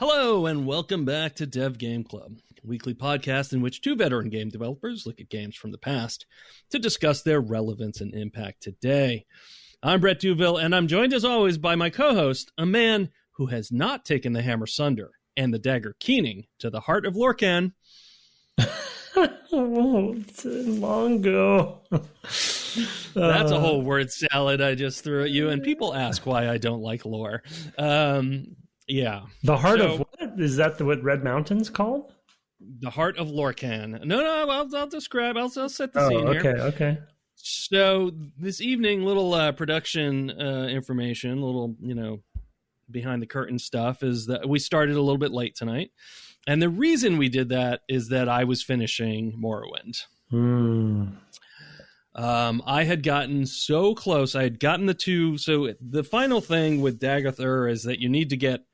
Hello, and welcome back to Dev Game Club, a weekly podcast in which two veteran game developers look at games from the past to discuss their relevance and impact today. I'm Brett Duville, and I'm joined as always by my co-host, a man who has not taken the hammer Sunder and the dagger Keening to the heart of Lorkhan. It's long ago. That's a whole word salad I just threw at you, and people ask why I don't like lore. Yeah. The heart of what? Is that what Red Mountain's called? The heart of Lorkhan. No, I'll describe. I'll set the scene here. Okay. So this evening, little production information, little, behind the curtain stuff is that we started a little bit late tonight. And the reason we did that is that I was finishing Morrowind. I had gotten so close. I had gotten the two. So the final thing with Dagger is that you need to get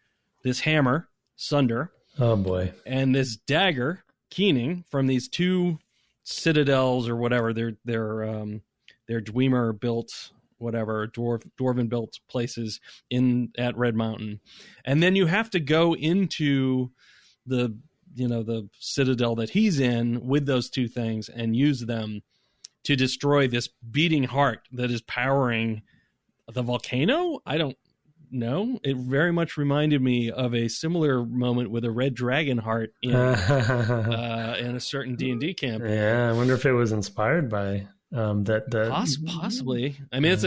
this hammer, Sunder. Oh, boy. And this dagger, Keening, from these two citadels or whatever. They're Dwemer-built, whatever, dwarven-built places at Red Mountain. And then you have to go into the citadel that he's in with those two things and use them to destroy this beating heart that is powering the volcano? I don't know. It very much reminded me of a similar moment with a red dragon heart in a certain D&D campaign. Yeah, I wonder if it was inspired by that. Possibly. I mean, it's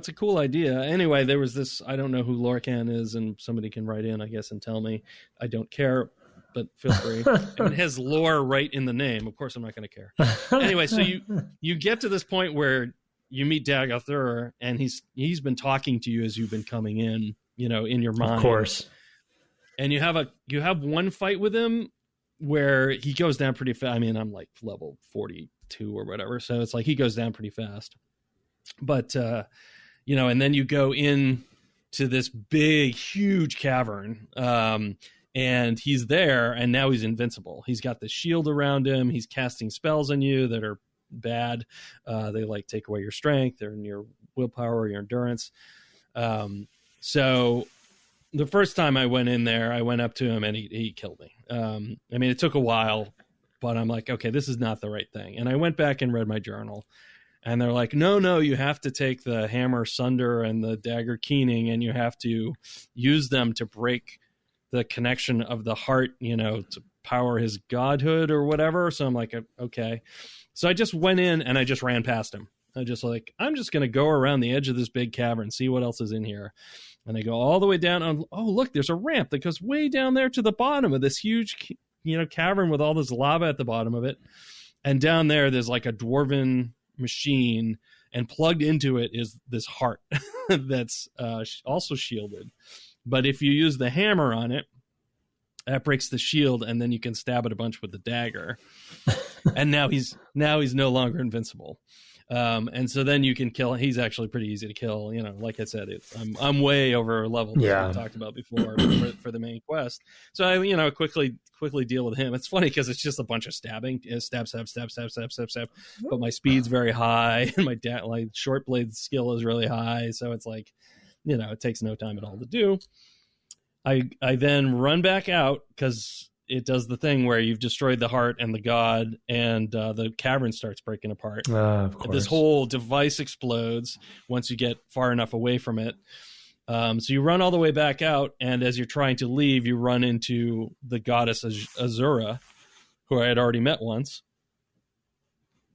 a cool idea. Anyway, there was this, I don't know who Lorkhan is, and somebody can write in, I guess, and tell me. I don't care, but feel free. And it has lore right in the name. Of course, I'm not going to care. Anyway, so you get to this point where you meet Dagger, and he's been talking to you as you've been coming in, in your mind. Of course. And you have one fight with him where he goes down pretty fast. I mean, I'm like level 42 or whatever, so it's like he goes down pretty fast. But and then you go in to this big, huge cavern. And he's there, and now he's invincible. He's got the shield around him. He's casting spells on you that are bad. They take away your strength, or your willpower, or your endurance. So the first time I went in there, I went up to him, and he killed me. I mean, it took a while, but I'm like, okay, this is not the right thing. And I went back and read my journal, and they're like, no, you have to take the hammer Sunder and the dagger Keening, and you have to use them to break the connection of the heart, to power his godhood or whatever. So I'm like, okay. So I just went in and I just ran past him. I'm just going to go around the edge of this big cavern, see what else is in here. And I go all the way down. Oh, look, there's a ramp that goes way down there to the bottom of this huge, cavern with all this lava at the bottom of it. And down there's like a dwarven machine, and plugged into it is this heart that's also shielded. But if you use the hammer on it, that breaks the shield, and then you can stab it a bunch with the dagger. And now he's no longer invincible. And so then you can kill. He's actually pretty easy to kill. Like I said, I'm way over level that we talked about before for the main quest. So I quickly deal with him. It's funny because it's just a bunch of stabbing, stab. But my speed's very high, and my short blade skill is really high. So it's like, it takes no time at all to do. I then run back out because it does the thing where you've destroyed the heart and the god, and the cavern starts breaking apart. Of course. This whole device explodes once you get far enough away from it. So you run all the way back out, and as you're trying to leave, you run into the goddess Azura, who I had already met once.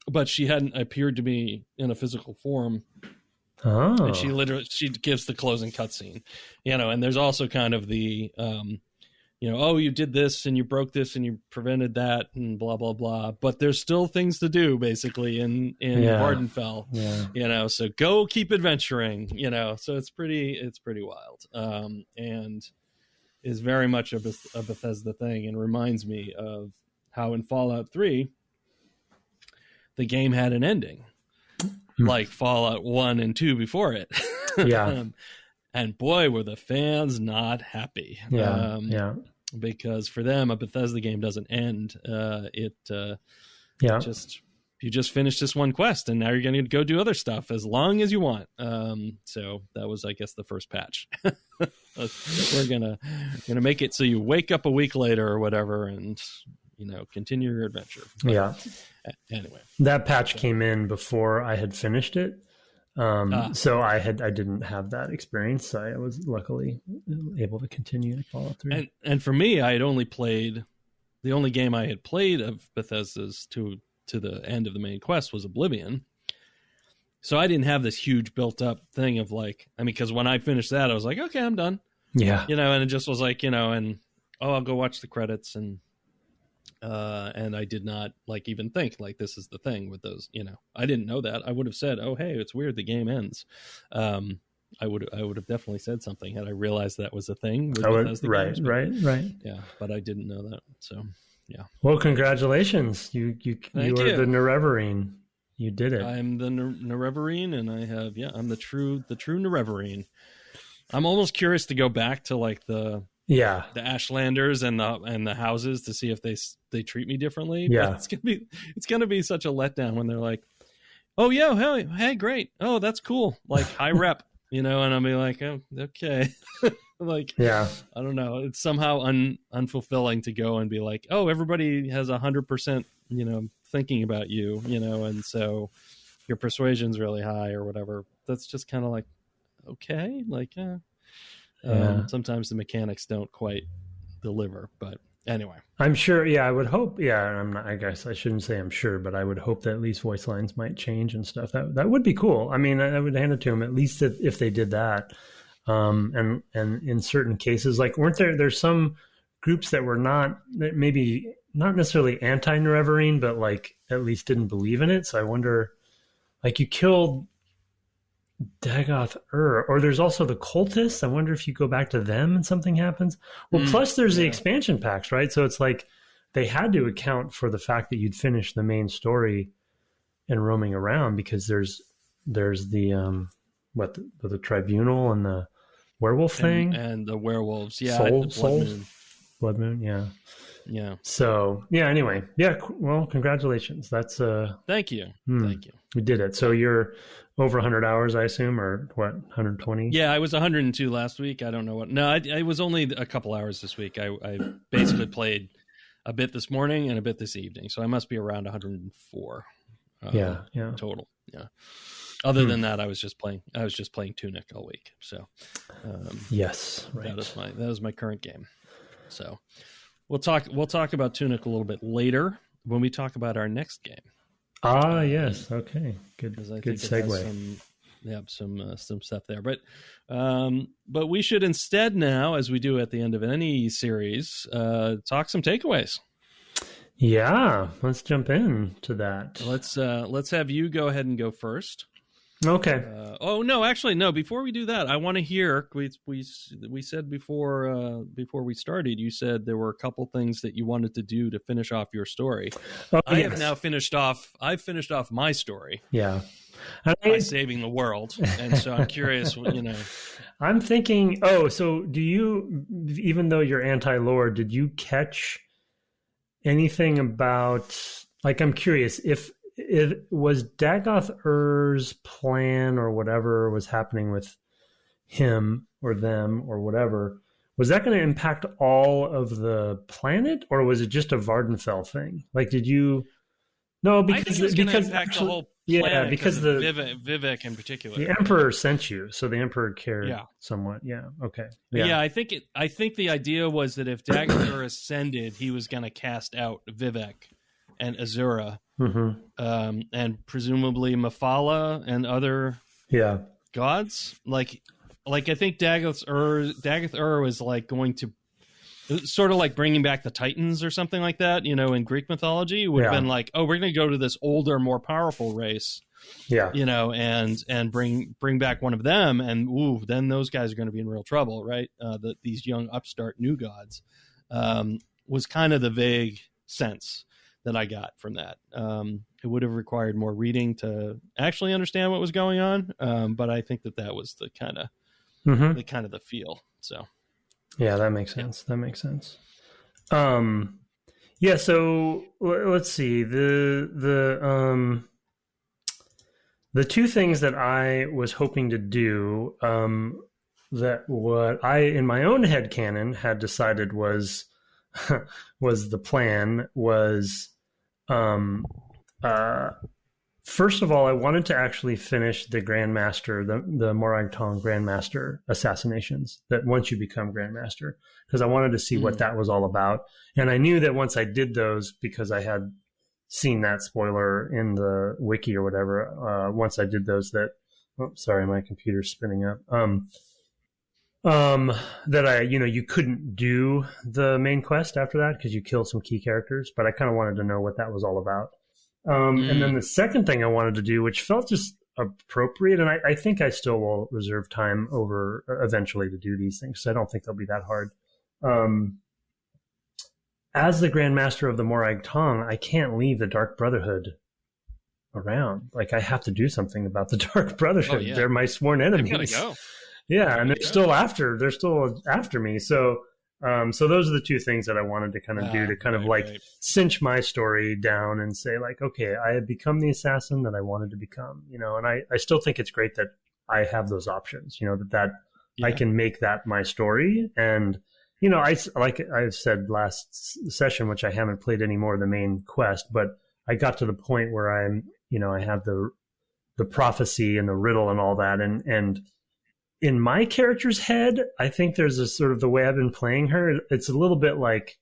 But she hadn't appeared to me in a physical form. Oh. And she gives the closing cutscene, and there's also kind of the, you did this and you broke this and you prevented that and blah, blah, blah. But there's still things to do basically in Vardenfell, so go keep adventuring, so it's pretty wild. And is very much a Bethesda thing, and reminds me of how in Fallout 3, the game had an ending. Like Fallout 1 and 2 before it. Yeah. And boy, were the fans not happy. Because for them, a Bethesda game doesn't end. You just finished this one quest, and now you're going to go do other stuff as long as you want. So that was, I guess, the first patch. we're gonna make it so you wake up a week later or whatever, and continue your adventure. But yeah. Anyway, that patch came in before I had finished it. So I didn't have that experience. So I was luckily able to continue to follow through. And for me, I had only played, the only game I had played of Bethesda's to the end of the main quest was Oblivion. So I didn't have this huge built up thing of because when I finished that, I was like, okay, I'm done. Yeah. And it just was I'll go watch the credits, and I did not even think this is the thing with those, I didn't know that. I would have said, oh, hey, it's weird, the game ends. I would have definitely said something had I realized that was a thing with Bethesda games. Right. Yeah, but I didn't know that. So, yeah. Well, congratulations. You are the Nerevarine. You did it. I'm the Nerevarine, and I'm the true Nerevarine. I'm almost curious to go back to the Ashlanders and the houses to see if they treat me differently. Yeah, but it's gonna be such a letdown when they're like, oh yeah, hey, great, oh that's cool, high rep, and I'll be like, oh, okay. Yeah, I don't know, it's somehow unfulfilling to go and be like, oh, everybody has 100% thinking about you, and so your persuasion's really high or whatever. That's just kind of okay, sometimes the mechanics don't quite deliver, but anyway, I'm sure. Yeah, I would hope. Yeah, I guess I shouldn't say I'm sure, but I would hope that at least voice lines might change and stuff. That would be cool. I mean, I would hand it to them at least if they did that. And in certain cases, weren't there's some groups that were maybe not necessarily anti-Nerevarine, but at least didn't believe in it. So I wonder, you killed Dagoth or there's also the cultists. I wonder if you go back to them and something happens. Well, plus there's the expansion packs, right? So it's they had to account for the fact that you'd finished the main story and roaming around, because there's the the tribunal and the werewolf thing and the werewolves, Blood Moon, yeah. So anyway, well, congratulations. That's thank you. We did it. So you're over 100 hours, I assume, or what, 120? Yeah, I was 102 last week. I don't know what. No, I was only a couple hours this week. I basically played a bit this morning and a bit this evening, so I must be around 104. Total. Yeah. Other than that, I was just playing Tunic all week. So yes, right. That is my current game. So we'll talk about Tunic a little bit later when we talk about our next game. Yes. Okay. Good segue. Some stuff there, but we should instead now, as we do at the end of any series, talk some takeaways. Yeah, let's jump into that. Let's have you go ahead and go first. Okay. No. Before we do that, I want to hear. We said before we started, you said there were a couple things that you wanted to do to finish off your story. I have now finished off. I've finished off my story. Yeah. By saving the world, and so I'm curious. I'm thinking. Oh, so do you? Even though you're anti-lore, did you catch anything about? I'm curious if. It was Dagoth Ur's plan or whatever was happening with him or them or whatever. Was that going to impact all of the planet, or was it just a Vardenfell thing? Did you? No, because impact the whole planet, because Vivek in particular. The Emperor sent you, so the Emperor cared somewhat. Yeah. Okay. Yeah. I think the idea was that if Dagoth Ur ascended, he was going to cast out Vivek and Azura. Mm-hmm. And presumably Mephala and other gods. I think Dagoth Ur was going to sort of bringing back the Titans or something like that. In Greek mythology, would have been we're going to go to this older, more powerful race. Yeah. And bring back one of them, and then those guys are going to be in real trouble, right? These young upstart new gods was kind of the vague sense that I got from that. It would have required more reading to actually understand what was going on, but I think that was the kind of the feel. So yeah, that makes sense. That makes sense. So let's see. The two things that I was hoping to do that what I, in my own headcanon, had decided was was the plan was, um, uh, first of all, I wanted to actually finish the Grandmaster, the Morag Tong Grandmaster assassinations. That once you become Grandmaster, because I wanted to see what that was all about, and I knew that once I did those, because I had seen that spoiler in the wiki or whatever. Once I did those, that sorry, my computer's spinning up. That I, you couldn't do the main quest after that because you kill some key characters, but I kind of wanted to know what that was all about. And then the second thing I wanted to do, which felt just appropriate, and I think I still will reserve time over eventually to do these things, so I don't think they'll be that hard. As the Grandmaster of the Morag Tong, I can't leave the Dark Brotherhood around. Like, I have to do something about the Dark Brotherhood. Oh, yeah. They're my sworn enemies. They've gotta go. Yeah, and they're still after me. So those are the two things that I wanted to kind of do to kind of cinch my story down and say, like, okay, I have become the assassin that I wanted to become, and I still think it's great that I have those options, that I can make that my story. And, like I've said last session, which I haven't played any more of the main quest, but I got to the point where I have the prophecy and the riddle and all that. And in my character's head, I think there's a sort of, the way I've been playing her, it's a little bit like,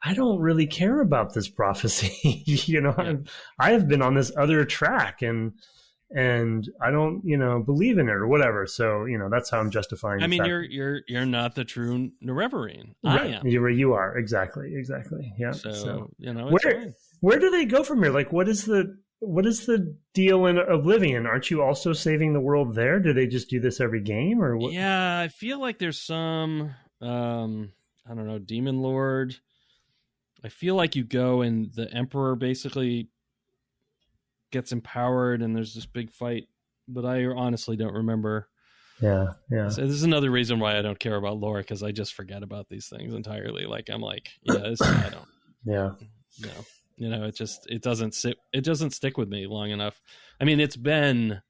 I don't really care about this prophecy. I have been on this other track and I don't, believe in it or whatever. So, that's how I'm justifying. I mean, you're not the true Nerevarine. Right. I am. You are. Exactly. Yeah. So where do they go from here? Like, what is the deal in Oblivion? Aren't you also saving the world there? Do they just do this every game or what? Yeah, I feel like there's some, I don't know, Demon Lord. I feel like you go and the Emperor basically gets empowered and there's this big fight, but I honestly don't remember. Yeah. So this is another reason why I don't care about lore, because I just forget about these things entirely. Like, I'm like, I don't. Yeah. No. It doesn't stick with me long enough. I mean, it's been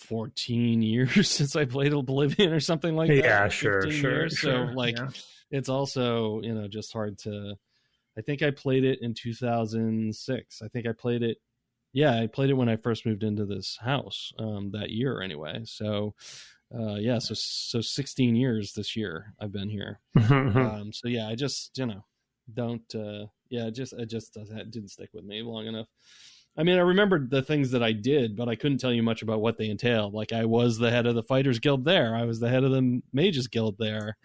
14 years since I played Oblivion or something like that. Yeah, sure. Years. So it's also, just hard to, I think I played it in 2006. I think I played it. Yeah, I played it when I first moved into this house that year anyway. So, so 16 years this year I've been here. So yeah, I just, don't, it just didn't stick with me long enough. I mean, I remembered the things that I did, but I couldn't tell you much about what they entailed. Like, I was the head of the Fighters Guild there. I was the head of the Mages Guild there.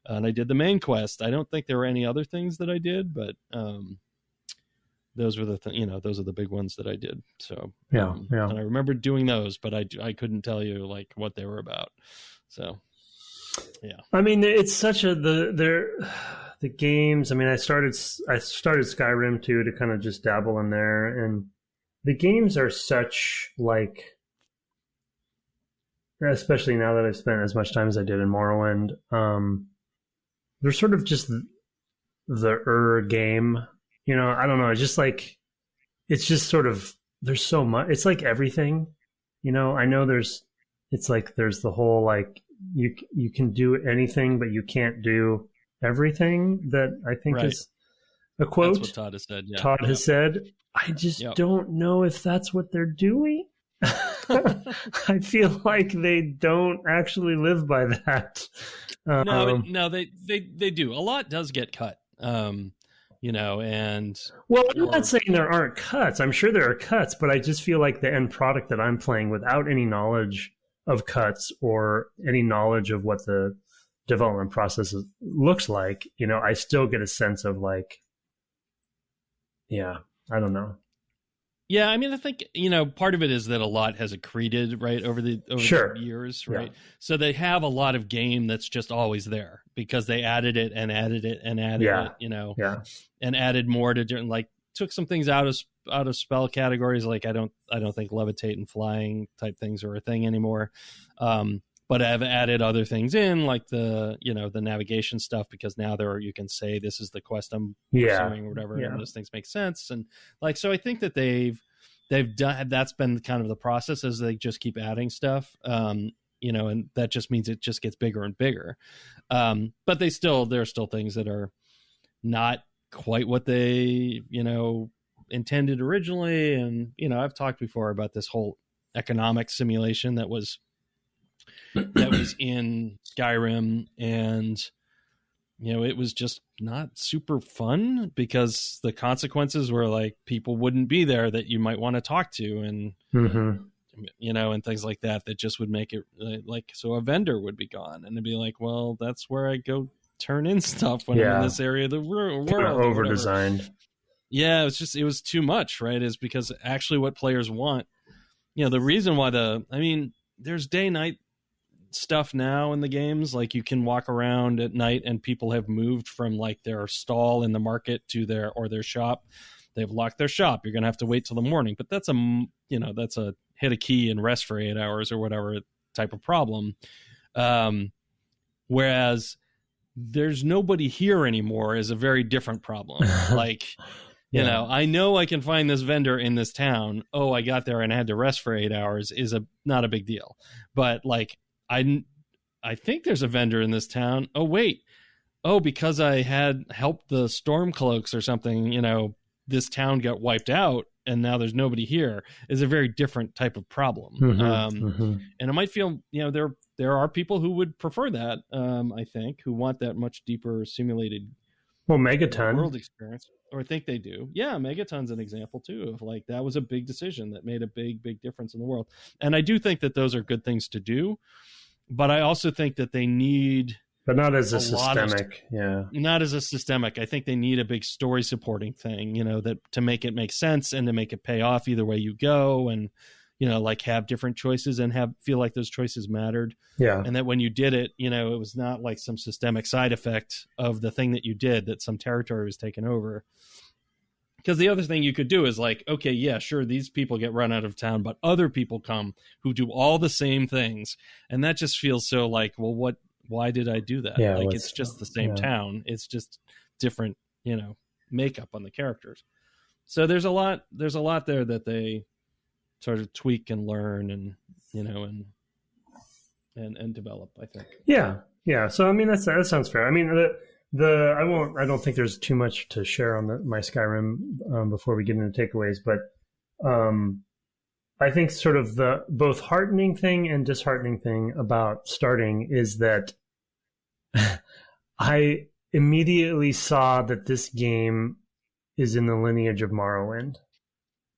And I did the main quest. I don't think there were any other things that I did, but those were those are the big ones that I did. So yeah. And I remember doing those, but I couldn't tell you like what they were about. So yeah. I mean, it's such the games. I mean, I started Skyrim too to kind of just dabble in there, and the games are such like, especially now that I've spent as much time as I did in Morrowind. They're sort of just the game, I don't know. It's just like, it's just sort of, there's so much, it's like everything, I know there's the whole, like, you can do anything, but you can't do everything, that I think is a quote. That's what Todd has said. Yeah. Todd has said, I just don't know if that's what they're doing. I feel like they don't actually live by that. No, they do. A lot does get cut. And well, I'm not saying there aren't cuts. I'm sure there are cuts, but I just feel like the end product that I'm playing, without any knowledge of cuts or any knowledge of what the development process looks like, I still get a sense of like, I don't know. Yeah, I mean, I think, part of it is that a lot has accreted, right, over the years, right? Yeah. So they have a lot of game that's just always there because they added it and added it and added it, and added more to different, like, took some things out of spell categories. Like, I don't think levitate and flying type things are a thing anymore. But I've added other things in, like the navigation stuff, because now you can say this is the quest I'm pursuing or whatever, and those things make sense. And like, so I think that they've done, that's been kind of the process, as they just keep adding stuff. and that just means it just gets bigger and bigger. But there are still things that are not quite what they, intended originally. And, I've talked before about this whole economic simulation that was in Skyrim, and it was just not super fun because the consequences were like people wouldn't be there that you might want to talk to, and and things like that just would make it like, so a vendor would be gone, and it'd be like, well, that's where I go turn in stuff when I'm in this area of the world. Kind of over designed. Yeah, it was too much, right? Is because actually what players want, the reason why there's day night stuff now in the games, like you can walk around at night and people have moved from like their stall in the market to their shop. They've locked their shop. You're gonna have to wait till the morning, but that's a hit a key and rest for 8 hours or whatever type of problem. Whereas there's nobody here anymore is a very different problem. Like, I know I can find this vendor in this town. Oh, I got there and I had to rest for 8 hours is not a big deal. But like, I think there's a vendor in this town. Oh, wait. Oh, because I had helped the Stormcloaks or something, this town got wiped out and now there's nobody here is a very different type of problem. And it might feel, there are people who would prefer that, I think, who want that much deeper simulated Megaton world experience, or think they do. Yeah, Megaton's an example too of like, that was a big decision that made a big, big difference in the world. And I do think that those are good things to do, but I also think that they need, but not as a systemic, not as a systemic. I think they need a big story supporting thing, that to make it make sense and to make it pay off either way you go, and like have different choices and feel like those choices mattered. Yeah. And that when you did it, it was not like some systemic side effect of the thing that you did, that some territory was taken over. Because the other thing you could do is like, okay, yeah, sure, these people get run out of town, but other people come who do all the same things. And that just feels so like, well, why did I do that? Yeah, like, it's just the same town. It's just different, makeup on the characters. So there's a lot there that they sort of tweak and learn and and develop, I think. Yeah. So I mean, that sounds fair. I mean, I don't think there's too much to share on my Skyrim before we get into takeaways, but I think sort of the both heartening thing and disheartening thing about starting is that I immediately saw that this game is in the lineage of Morrowind.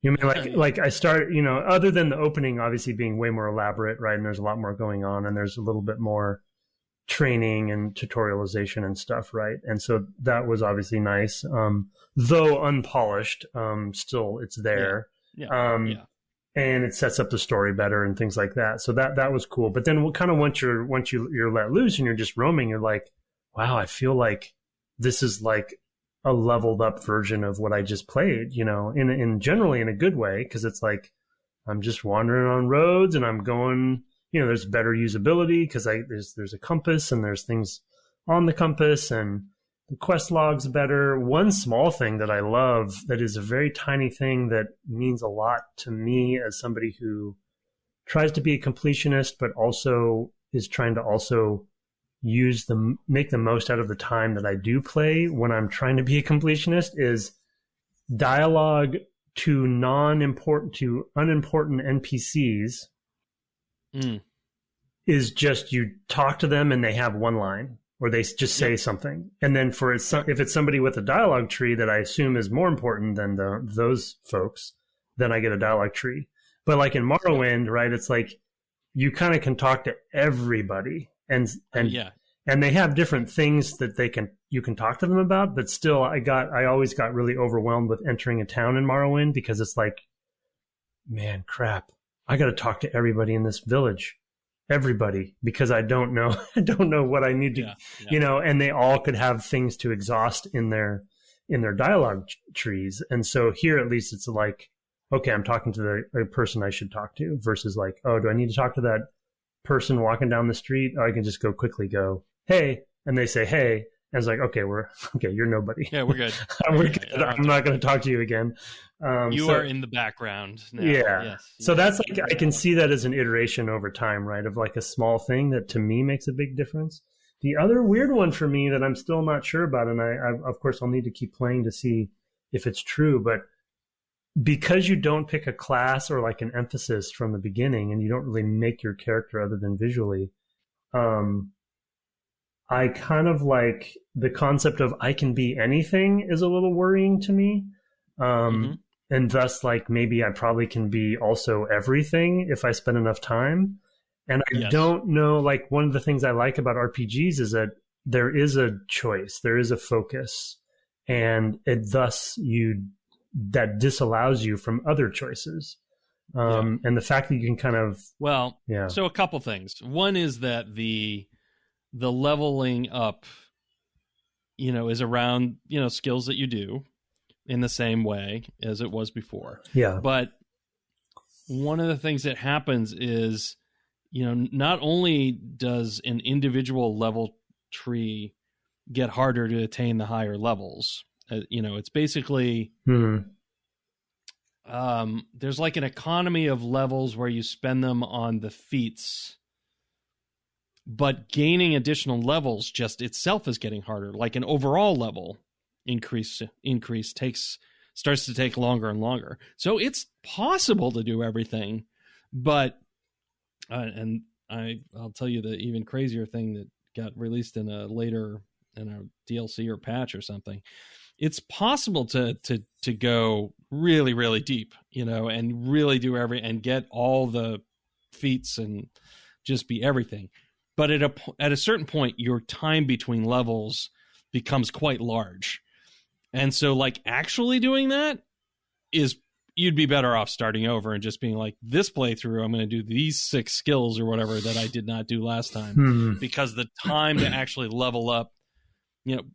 You mean like I start, other than the opening obviously being way more elaborate, right? And there's a lot more going on, and there's a little bit more training and tutorialization and stuff, right? And so that was obviously nice, though unpolished. Still, it's there, and it sets up the story better and things like that. So that was cool. But then, kind of once you're let loose and you're just roaming, you're like, wow, I feel like this is like a leveled up version of what I just played, in generally in a good way, because it's like I'm just wandering on roads and I'm going, there's better usability because there's a compass and there's things on the compass and the quest log's better. One small thing that I love that is a very tiny thing that means a lot to me as somebody who tries to be a completionist but also is trying to also make the most out of the time that I do play when I'm trying to be a completionist is dialogue to unimportant NPCs is just you talk to them and they have one line or they just say something. And then if it's somebody with a dialogue tree that I assume is more important than those folks, then I get a dialogue tree. But like in Morrowind, right, it's like you kind of can talk to everybody. And they have different things that you can talk to them about, but still I always got really overwhelmed with entering a town in Morrowind because it's like, man, crap, I got to talk to everybody in this village, because I don't know what I need to, and they all could have things to exhaust in their dialogue trees. And so here, at least it's like, okay, I'm talking to the person I should talk to versus like, oh, do I need to talk to that person walking down the street? Oh, I can just quickly go, hey, and they say, hey, I was like, okay, you're nobody. Yeah, we're good. We're good. I'm not going to talk to you again. You are in the background now. Yeah. Yes. So that's like, I can see that as an iteration over time, right? Of like a small thing that to me makes a big difference. The other weird one for me that I'm still not sure about, and I of course I'll need to keep playing to see if it's true, but because you don't pick a class or like an emphasis from the beginning and you don't really make your character other than visually, I kind of like the concept of I can be anything is a little worrying to me. And thus, like, maybe I probably can be also everything if I spend enough time. And I don't know, like, one of the things I like about RPGs is that there is a choice, there is a focus, and that disallows you from other choices. And the fact that you can kind of... So a couple things. One is that the leveling up, is around, skills that you do in the same way as it was before. Yeah. But one of the things that happens is, not only does an individual level tree get harder to attain the higher levels, it's basically, there's like an economy of levels where you spend them on the feats, but gaining additional levels just itself is getting harder. Like an overall level increase starts to take longer and longer. So it's possible to do everything, but and I'll tell you the even crazier thing that got released in a DLC or patch or something. It's possible to go really, really deep, and really do and get all the feats and just be everything. But at a certain point, your time between levels becomes quite large. And so, like, actually doing that you'd be better off starting over and just being like, this playthrough, I'm going to do these 6 skills or whatever that I did not do last time. Because the time to actually level up,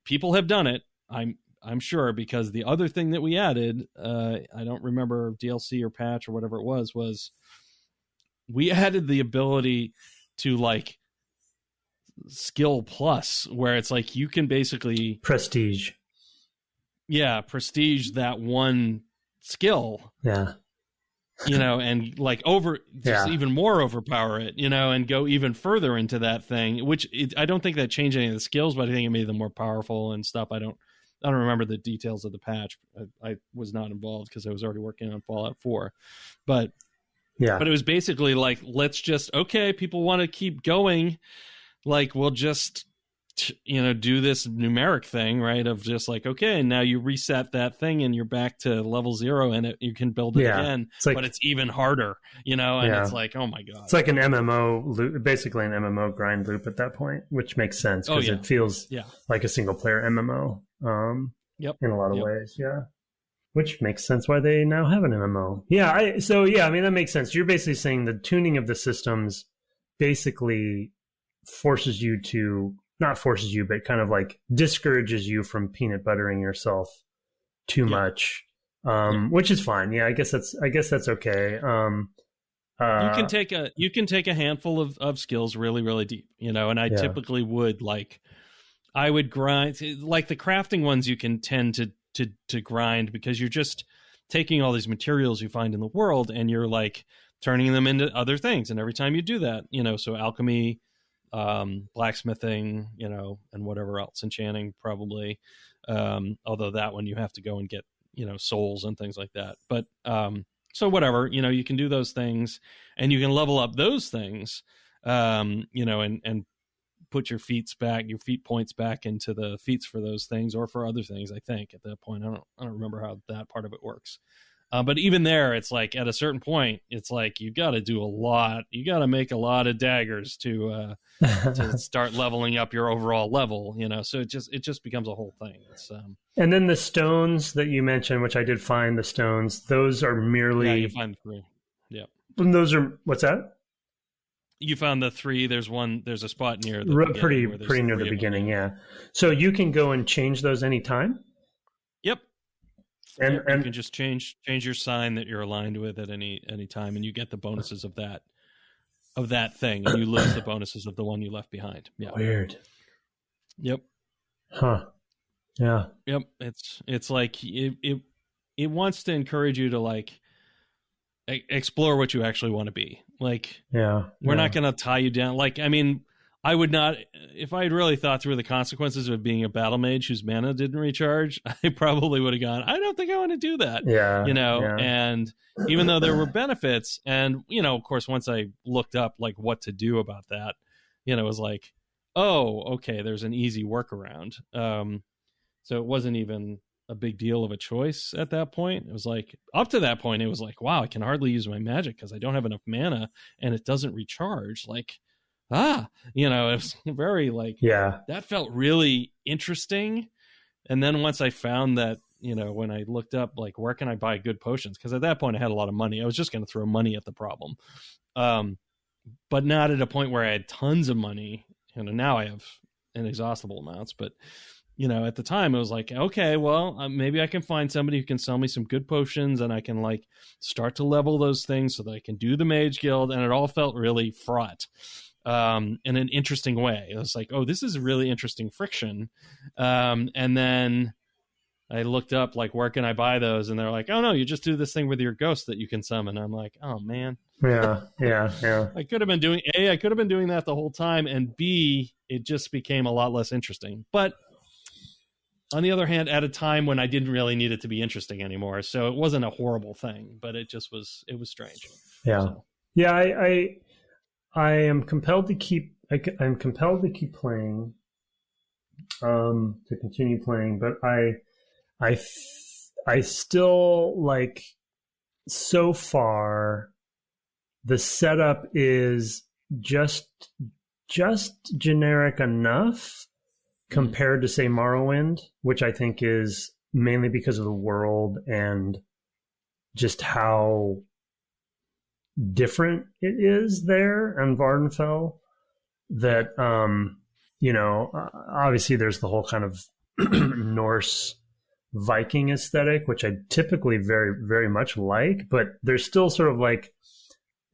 people have done it. I'm sure, because the other thing that we added, I don't remember DLC or patch or whatever it was we added the ability to, like, skill plus, where it's like you can basically prestige that one skill, and like even more overpower it, and go even further into that thing, which I don't think that changed any of the skills, but I think it made them more powerful and stuff. I don't remember the details of the patch. I was not involved because I was already working on Fallout 4, but it was basically like, let's just, people want to keep going, like, we'll just, do this numeric thing, right? Of just like, now you reset that thing and you're back to level 0 and you can build it again, but it's even harder, and it's like, oh my God. It's like an MMO loop, basically an MMO grind loop at that point, which makes sense because it feels like a single player MMO in a lot of ways. Yeah. Which makes sense why they now have an MMO. That makes sense. You're basically saying the tuning of the systems basically forces you to, not forces you, but kind of like discourages you from peanut buttering yourself too much, which is fine. Yeah, I guess that's okay. You can take a handful of skills really, really deep, and I typically would, like, I would grind, like the crafting ones you can tend to grind because you're just taking all these materials you find in the world and you're like turning them into other things. And every time you do that, so alchemy, blacksmithing, and whatever else, enchanting probably. Although that one you have to go and get, souls and things like that. But so whatever, you can do those things and you can level up those things, and put your feat points back into the feats for those things or for other things. I think at that point, I don't remember how that part of it works. But even there, it's like at a certain point, it's like you got to do a lot. You got to make a lot of daggers to start leveling up your overall level. So it just becomes a whole thing. It's and then the stones that you mentioned, which I did find the stones. Those are merely you find the 3. Yeah, and those are what's that? You found the 3. There's a spot near pretty near the beginning. Yeah, so you can go and change those anytime. Yep. And you can just change your sign that you're aligned with at any time, and you get the bonuses of that thing, and you lose the bonuses of the one you left behind. Yeah. Weird. Yep. Huh. Yeah. Yep. It's like it wants to encourage you to like explore what you actually want to be. Like, Yeah. we're not going to tie you down. Like, I mean, I would not, if I had really thought through the consequences of being a battle mage whose mana didn't recharge, I probably would have gone, I don't think I want to do that. Yeah. You know, Yeah. and even though there were benefits, and, you know, of course, once I looked up like what to do about that, you know, it was like, oh, okay, there's an easy workaround. So it wasn't even a big deal of a choice at that point. It was like, up to that point, it was like, wow, I can hardly use my magic because I don't have enough mana and it doesn't recharge. Like, you know, it was very like, Yeah. that felt really interesting. And then once I found that, you know, when I looked up, like, where can I buy good potions? Because at that point I had a lot of money. I was just going to throw money at the problem. But not at a point where I had tons of money. You know, now I have inexhaustible amounts, but you know, at the time it was like, okay, well, maybe I can find somebody who can sell me some good potions and I can like start to level those things so that I can do the mage guild. And it all felt really fraught in an interesting way. It was like, oh, this is really interesting friction. And then I looked up like, where can I buy those? And they're like, oh no, you just do this thing with your ghost that you can summon. I'm like, oh man. Yeah. I could have been doing that the whole time, and B, it just became a lot less interesting. But on the other hand, at a time when I didn't really need it to be interesting anymore, so it wasn't a horrible thing, but it was strange. Yeah. So. Yeah. I am compelled to keep. I'm compelled to keep playing. To continue playing, but I still like. So far, the setup is just generic enough compared to, say, Morrowind, which I think is mainly because of the world and just how different it is there on Vardenfell. That, you know, obviously there's the whole kind of Norse Viking aesthetic, which I typically very, very much like, but there's still sort of like,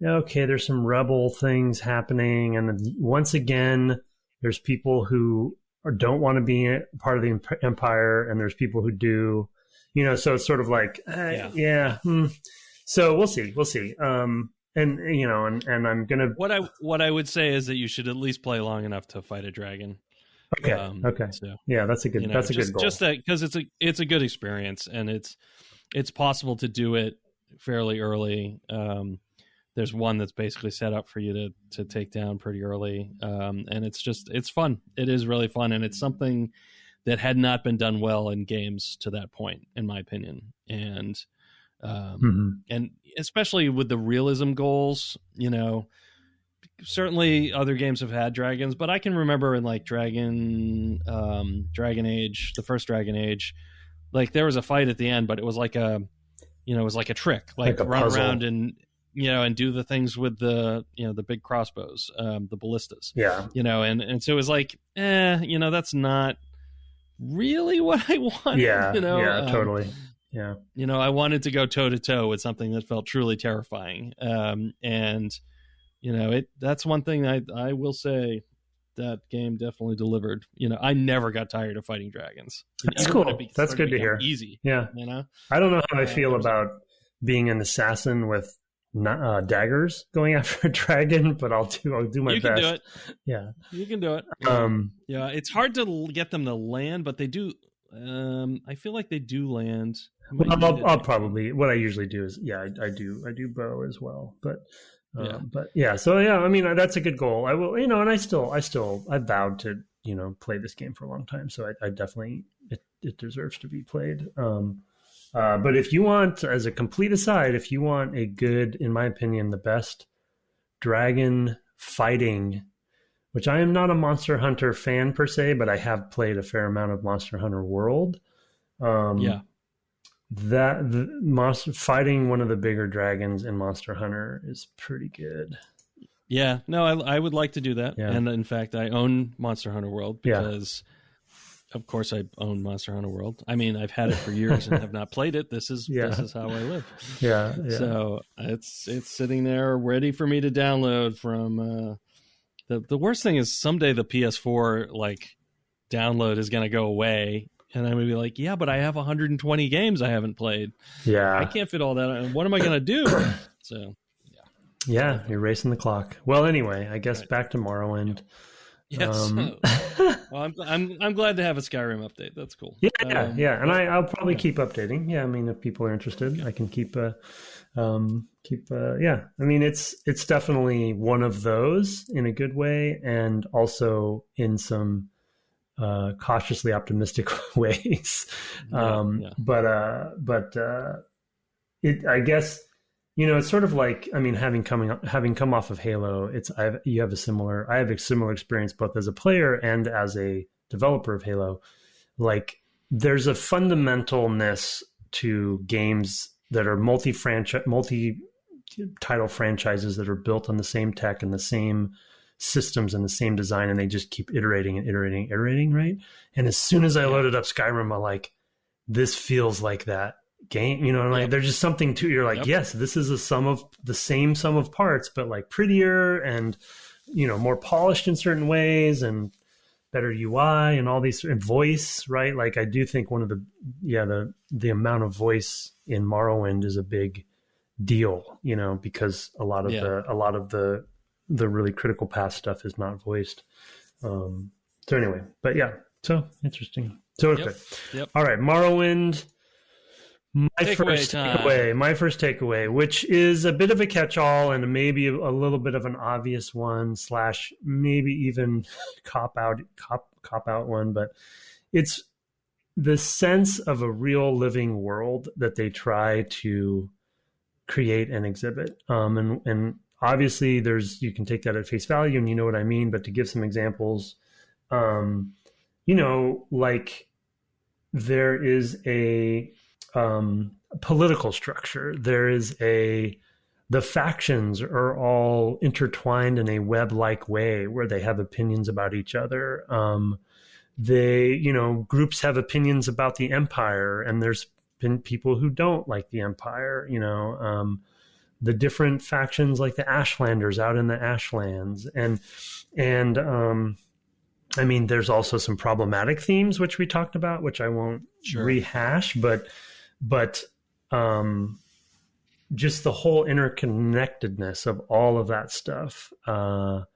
okay, there's some rebel things happening. And once again, there's people who don't want to be part of the empire, and there's people who do, you know, so it's sort of like, So we'll see. And, you know, and I'm going to, what I would say is that you should at least play long enough to fight a dragon. Okay. Okay. So, yeah, that's a good, you know, that's a good goal. Just that, because it's a good experience, and it's possible to do it fairly early. There's one that's basically set up for you to take down pretty early. And it's fun. It is really fun. And it's something that had not been done well in games to that point, in my opinion. And, and especially with the realism goals, you know, certainly other games have had dragons, but I can remember in like Dragon Age, the first Dragon Age, like there was a fight at the end, but it was like it was like a trick, like run puzzle around and, you know, and do the things with the, you know, the big crossbows, the ballistas, you know, and so it was like, you know, that's not really what I wanted, you know? Totally. Yeah. You know, I wanted to go toe to toe with something that felt truly terrifying. And, you know, that's one thing I will say that game definitely delivered. You know, I never got tired of fighting dragons. That's cool. That's good to hear. Easy. Yeah. You know, I don't know how I feel about being an assassin with daggers going after a dragon, but I'll do my best. You can do it. Yeah. You can do it. Yeah. It's hard to get them to land, but they do. I feel like they do land. Well, I'll probably, what I usually do is, I do bow as well, but so yeah, I mean, that's a good goal. I will, you know, and I vowed to, you know, play this game for a long time. So I definitely, it deserves to be played. But if you want, as a complete aside, if you want a good, in my opinion, the best dragon fighting, which I am not a Monster Hunter fan per se, but I have played a fair amount of Monster Hunter World. Fighting one of the bigger dragons in Monster Hunter is pretty good. Yeah, no, I would like to do that. Yeah. And in fact, I own Monster Hunter World because, of course, I own Monster Hunter World. I mean, I've had it for years and have not played it. This is how I live. Yeah. So it's sitting there ready for me to download from. The worst thing is someday the PS4 like download is going to go away. And I'm going to be like, yeah, but I have 120 games I haven't played. Yeah. I can't fit all that in. What am I going to do? So, yeah, you're racing the clock. Well, anyway, I guess back to Morrowind. Yes. Well, I'm glad to have a Skyrim update. That's cool. Yeah, and I'll probably keep updating. Yeah, I mean, if people are interested, I can keep. Yeah, I mean, it's definitely one of those in a good way, and also in some cautiously optimistic ways. But I guess, it's sort of like, I mean, having come off of Halo, I have a similar experience both as a player and as a developer of Halo. Like, there's a fundamentalness to games that are multi-title franchises that are built on the same tech and the same systems and the same design, and they just keep iterating, right? And as soon as I loaded up Skyrim, I'm like, this feels like that game, and like there's just something to, you're like, yes, this is the sum of parts, but like prettier and more polished in certain ways and better UI and all these, and voice, right? Like, I do think one of the amount of voice in Morrowind is a big deal, because a lot of the really critical path stuff is not voiced. So anyway, but yeah, so interesting. So okay. All right, Morrowind. My first takeaway, which is a bit of a catch-all and maybe a little bit of an obvious one / maybe even cop out one, but it's the sense of a real living world that they try to create and exhibit. And obviously you can take that at face value and you know what I mean, but to give some examples, like there is a political structure. There is the factions are all intertwined in a web-like way where they have opinions about each other. Groups have opinions about the Empire, and there's been people who don't like the Empire, the different factions like the Ashlanders out in the Ashlands. And I mean, there's also some problematic themes, which we talked about, which I won't rehash, but just the whole interconnectedness of all of that stuff. And,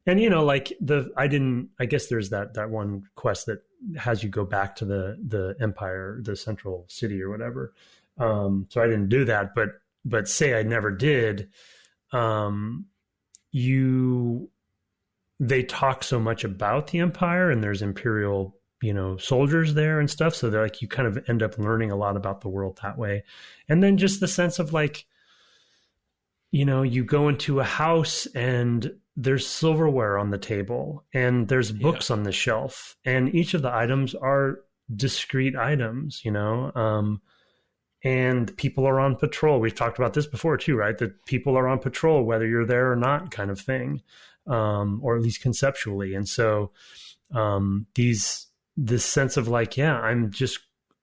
I guess there's that one quest that has you go back to the Empire, the central city or whatever. So I didn't do that, but say I never did, they talk so much about the Empire and there's Imperial, soldiers there and stuff. So they're like, you kind of end up learning a lot about the world that way. And then just the sense of like, you go into a house and there's silverware on the table and there's books on the shelf, and each of the items are discrete items, and people are on patrol. We've talked about this before too, right? That people are on patrol, whether you're there or not, kind of thing, or at least conceptually. And so this sense of like, I'm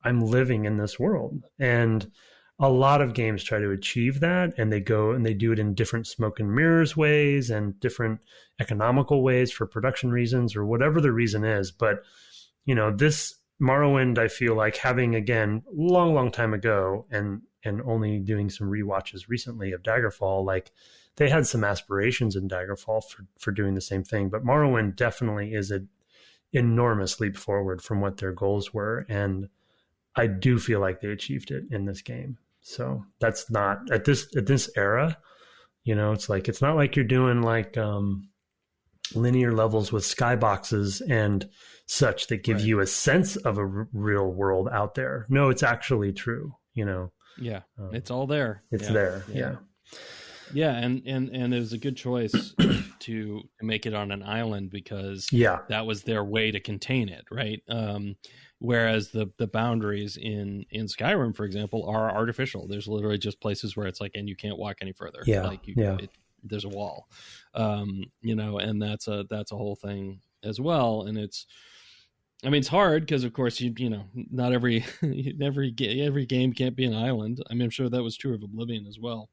living in this world. And a lot of games try to achieve that, and they go and they do it in different smoke and mirrors ways and different economical ways for production reasons or whatever the reason is. But, this Morrowind, I feel like, having, again, long time ago and only doing some rewatches recently of Daggerfall, like they had some aspirations in Daggerfall for doing the same thing. But Morrowind definitely is an enormous leap forward from what their goals were. And I do feel like they achieved it in this game. So that's not at this era, it's like, it's not like you're doing like linear levels with skyboxes and such that give you a sense of a real world out there. No, it's actually true, Yeah, it's all there. It's there. Yeah. Yeah, and it was a good choice to make it on an island because that was their way to contain it, right? Whereas the boundaries in Skyrim, for example, are artificial. There's literally just places where it's like, and you can't walk any further. There's a wall, and that's a whole thing as well. And it's hard because, of course, not every game can't be an island. I mean, I'm sure that was true of Oblivion as well,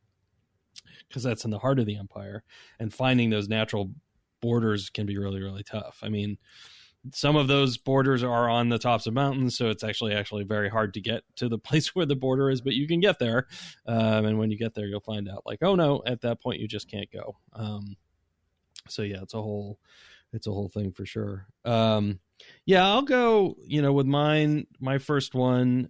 because that's in the heart of the Empire, and finding those natural borders can be really, really tough. I mean, some of those borders are on the tops of mountains, so it's actually very hard to get to the place where the border is, but you can get there. And when you get there, you'll find out like, oh no, at that point you just can't go. So yeah, it's a whole thing for sure. Yeah, I'll go, with mine. My first one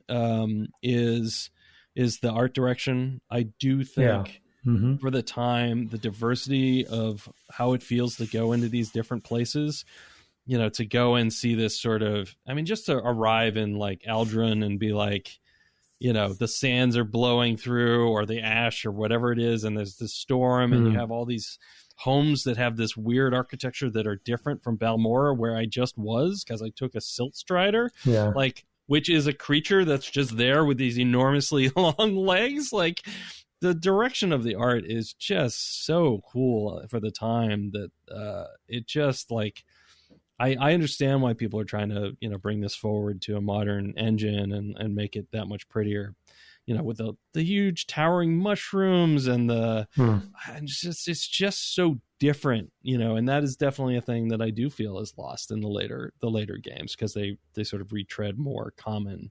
is the art direction. I do think for the time, the diversity of how it feels to go into these different places, to go and see this sort of, just to arrive in like Aldrin and be like, the sands are blowing through, or the ash or whatever it is, and there's this storm, and you have all these homes that have this weird architecture that are different from Balmora, where I just was, because I took a silt strider, which is a creature that's just there with these enormously long legs. Like, the direction of the art is just so cool for the time that it just like, I understand why people are trying to, bring this forward to a modern engine and make it that much prettier, with the huge towering mushrooms and it's just so different, and that is definitely a thing that I do feel is lost in the later games, because they sort of retread more common.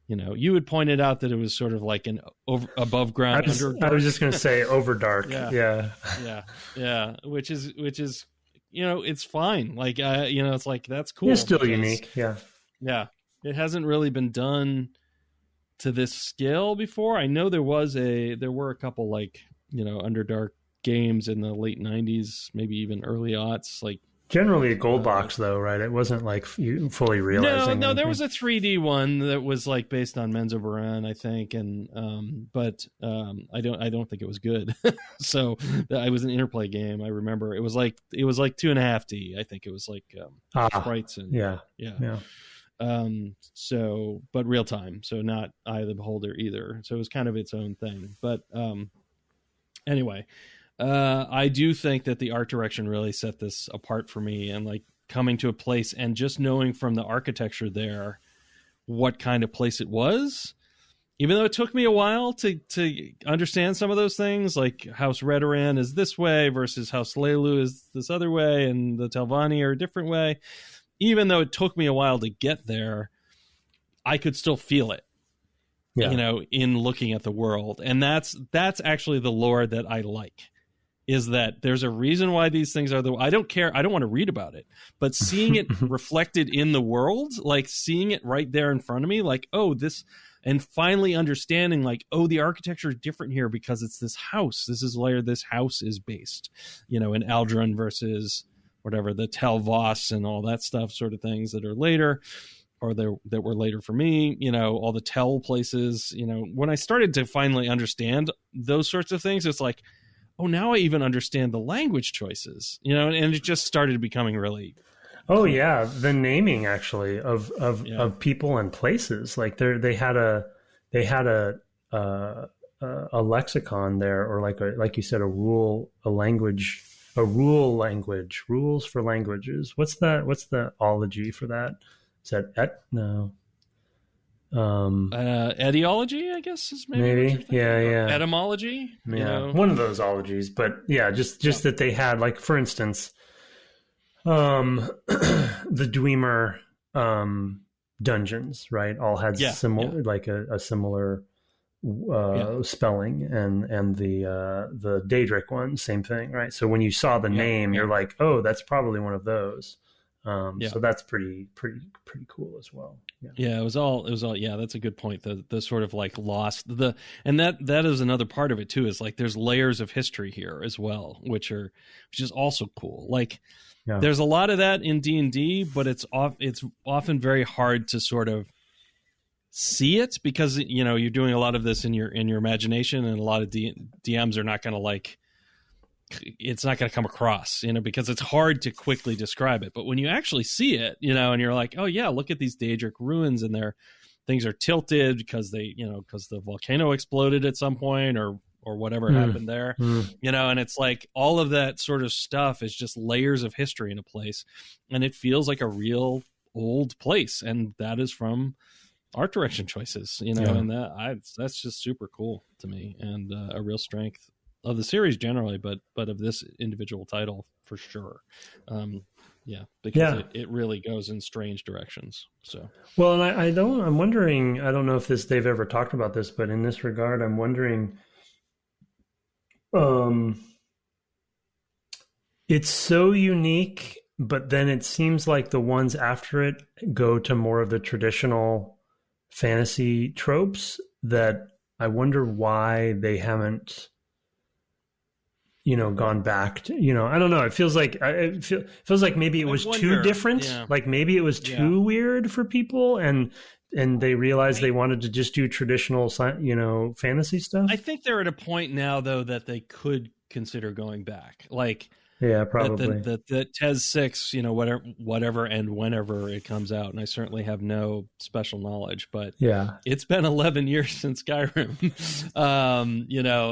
You had pointed out that it was sort of like an above ground. I was just going to say overdark. Yeah. Which is, it's fine. Like, it's like, that's cool. It's still unique. Yeah. It hasn't really been done to this scale before. I know there were a couple like, Underdark games in the late 90s, maybe even early aughts, like generally a gold box though, right? It wasn't like you fully realizing. No, there was a 3D one that was like based on Menzoberran, I think, and but I don't think it was good. So it was an interplay game. I remember it was like 2.5D. I think it was like sprites and yeah. So, but real time, so not Eye of the Beholder either. So it was kind of its own thing. But anyway, I do think that the art direction really set this apart for me, and like coming to a place and just knowing from the architecture there what kind of place it was, even though it took me a while to understand some of those things, like House Redoran is this way versus House Lelu is this other way, and the Telvanni are a different way. Even though it took me a while to get there, I could still feel it, in looking at the world. And that's actually the lore that I like, is that there's a reason why these things are I don't care. I don't want to read about it, but seeing it reflected in the world, like seeing it right there in front of me, like, oh, this, and finally understanding like, oh, the architecture is different here because it's this house. This is where this house is based, in Aldrin versus whatever, the Tel Voss and all that stuff, sort of things that are later, or that were later for me, all the Tel places, when I started to finally understand those sorts of things, it's like, oh, now I even understand the language choices, and it just started becoming really. Oh cool. Yeah. The naming actually of people and places, like they had a lexicon there, or like you said, rules for languages. What's the ology for that? Is that no? Etiology, I guess, is maybe. Yeah. Etymology, one of those ologies. But yeah, just that they had, like, for instance, the Dwemer dungeons, right? All had similar, like a similar spelling, and the Daedric one, same thing, right? So when you saw the name, you're like, oh, that's probably one of those. So that's pretty cool as well. It was all. Yeah, that's a good point. The sort of like lost and that is another part of it too. Is like there's layers of history here as well, which is also cool. Like there's a lot of that in D&D, but it's often very hard to sort of see it, because you're doing a lot of this in your imagination, and a lot of DMs are not going to like. It's not going to come across, because it's hard to quickly describe it. But when you actually see it, and you're like, oh yeah, look at these Daedric ruins, and things are tilted because because the volcano exploded at some point, or whatever happened there, and it's like all of that sort of stuff is just layers of history in a place, and it feels like a real old place, and that is from art direction choices, and that's just super cool to me, and a real strength of the series generally, but of this individual title for sure. Yeah, because it really goes in strange directions. So well, and I'm wondering, I don't know if they've ever talked about this, but in this regard, I'm wondering, it's so unique, but then it seems like the ones after it go to more of the traditional fantasy tropes that I wonder why they haven't, gone back to, I don't know. It feels like feels like maybe it was too different. Yeah. Like maybe it was too weird for people, and they realized they wanted to just do traditional, fantasy stuff. I think they're at a point now, though, that they could consider going back. Like, yeah, probably that TES 6, whatever and whenever it comes out, and I certainly have no special knowledge, but yeah, it's been 11 years since Skyrim,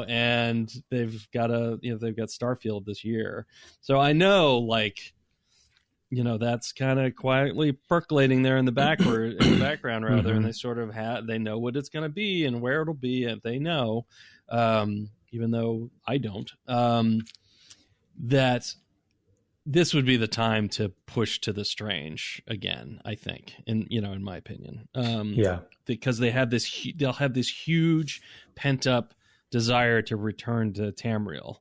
and they've got Starfield this year, so I know, like, that's kind of quietly percolating there in the background rather, mm-hmm. And they sort of they know what it's going to be and where it'll be, and they know, even though I don't. That this would be the time to push to the strange again, I think, in my opinion, because they'll have this huge pent up desire to return to Tamriel,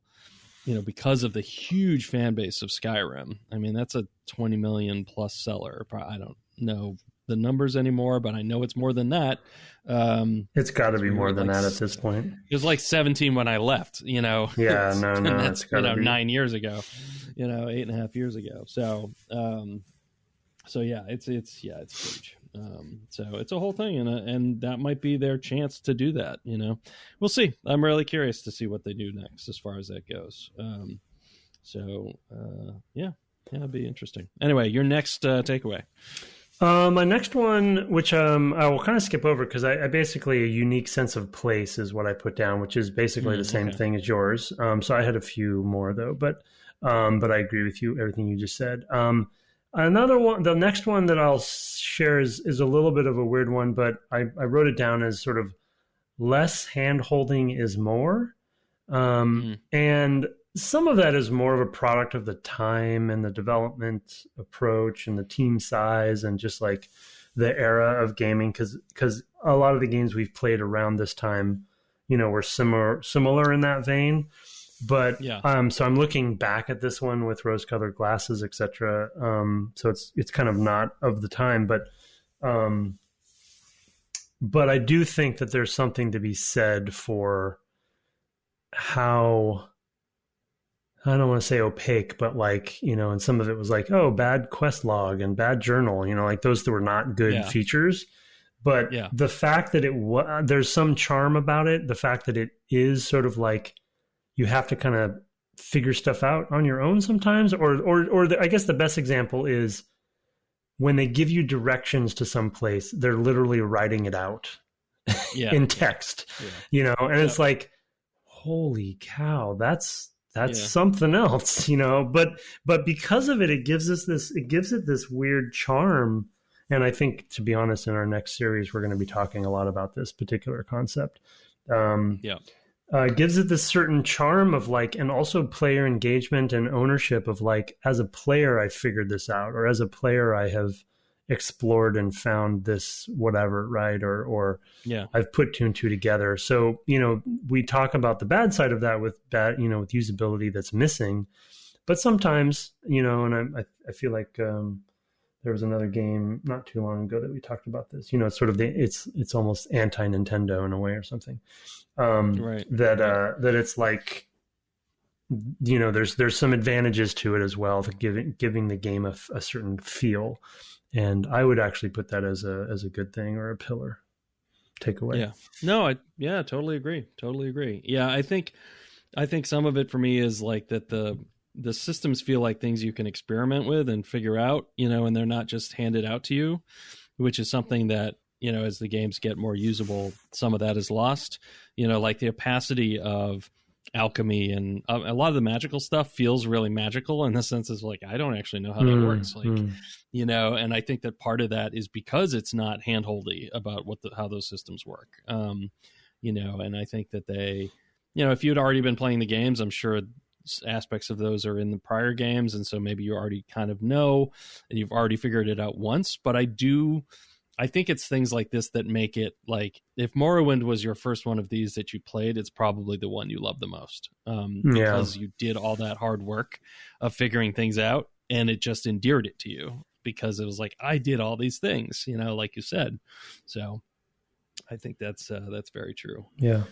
because of the huge fan base of Skyrim. I mean, that's a 20 million plus seller. I don't know the numbers anymore, but I know it's more than that. It's got to be more than that at this point. It was like 17 when I left, Yeah, no, that's 9 years ago, 8.5 years ago. So, yeah, it's huge. So it's a whole thing, and that might be their chance to do that. We'll see. I'm really curious to see what they do next as far as that goes. It'll be interesting. Anyway, your next takeaway. My next one, which I will kind of skip over because I basically, a unique sense of place is what I put down, which is basically the same thing as yours. So I had a few more though, but I agree with you, everything you just said. Another one, the next one that I'll share is a little bit of a weird one, but I wrote it down as sort of less hand holding is more. And some of that is more of a product of the time and the development approach and the team size and just like the era of gaming. Cause a lot of the games we've played around this time, were similar in that vein. But, so I'm looking back at this one with rose colored glasses, etc. So it's kind of not of the time, but I do think that there's something to be said for how, I don't want to say opaque, but like, and some of it was like, oh, bad quest log and bad journal, like those that were not good features. But the fact that there's some charm about it, the fact that it is sort of like you have to kind of figure stuff out on your own sometimes, or I guess the best example is when they give you directions to some place, they're literally writing it out in text, and it's like, holy cow, that's something else, but because of it, it gives it this weird charm. And I think, to be honest, in our next series, we're going to be talking a lot about this particular concept. Gives it this certain charm of like, and also player engagement and ownership of like, as a player, I figured this out, or as a player, I have explored and found this whatever, right? Or I've put two and two together. So, we talk about the bad side of that with with usability that's missing, but sometimes, and I feel like there was another game not too long ago that we talked about this, it's sort of it's almost anti-Nintendo in a way or something. That it's like, there's some advantages to it as well, to giving the game a certain feel. And I would actually put that as a good thing or a pillar takeaway. Yeah. No, I totally agree. Yeah, I think some of it for me is like that the systems feel like things you can experiment with and figure out, and they're not just handed out to you, which is something that, as the games get more usable, some of that is lost. Like the opacity of alchemy and a lot of the magical stuff feels really magical in the sense is like, I don't actually know how that works. Like, and I think that part of that is because it's not handholdy about how those systems work. And I think that they, if you'd already been playing the games, I'm sure aspects of those are in the prior games, and so maybe you already kind of know and you've already figured it out once. But I think it's things like this that make it, like, if Morrowind was your first one of these that you played, it's probably the one you love the most, because you did all that hard work of figuring things out, and it just endeared it to you because it was like, I did all these things, like you said. So I think that's very true. Yeah.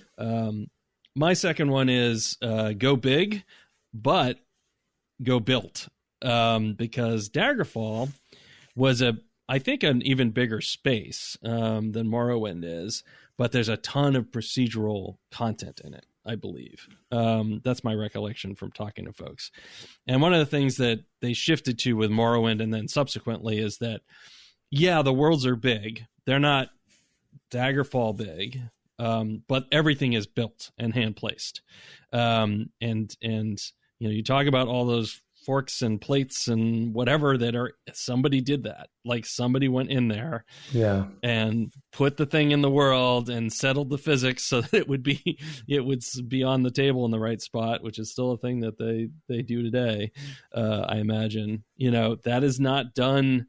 My second one is go big, but go built, because Daggerfall was I think an even bigger space than Morrowind is, but there's a ton of procedural content in it, I believe. That's my recollection from talking to folks. And one of the things that they shifted to with Morrowind and then subsequently is that, yeah, the worlds are big. They're not Daggerfall big, but everything is built and hand placed. And you talk about all those forks and plates and whatever that are, somebody did that. Like, somebody went in there and put the thing in the world and settled the physics so that it would be on the table in the right spot, which is still a thing that they do today. I imagine, that is not done.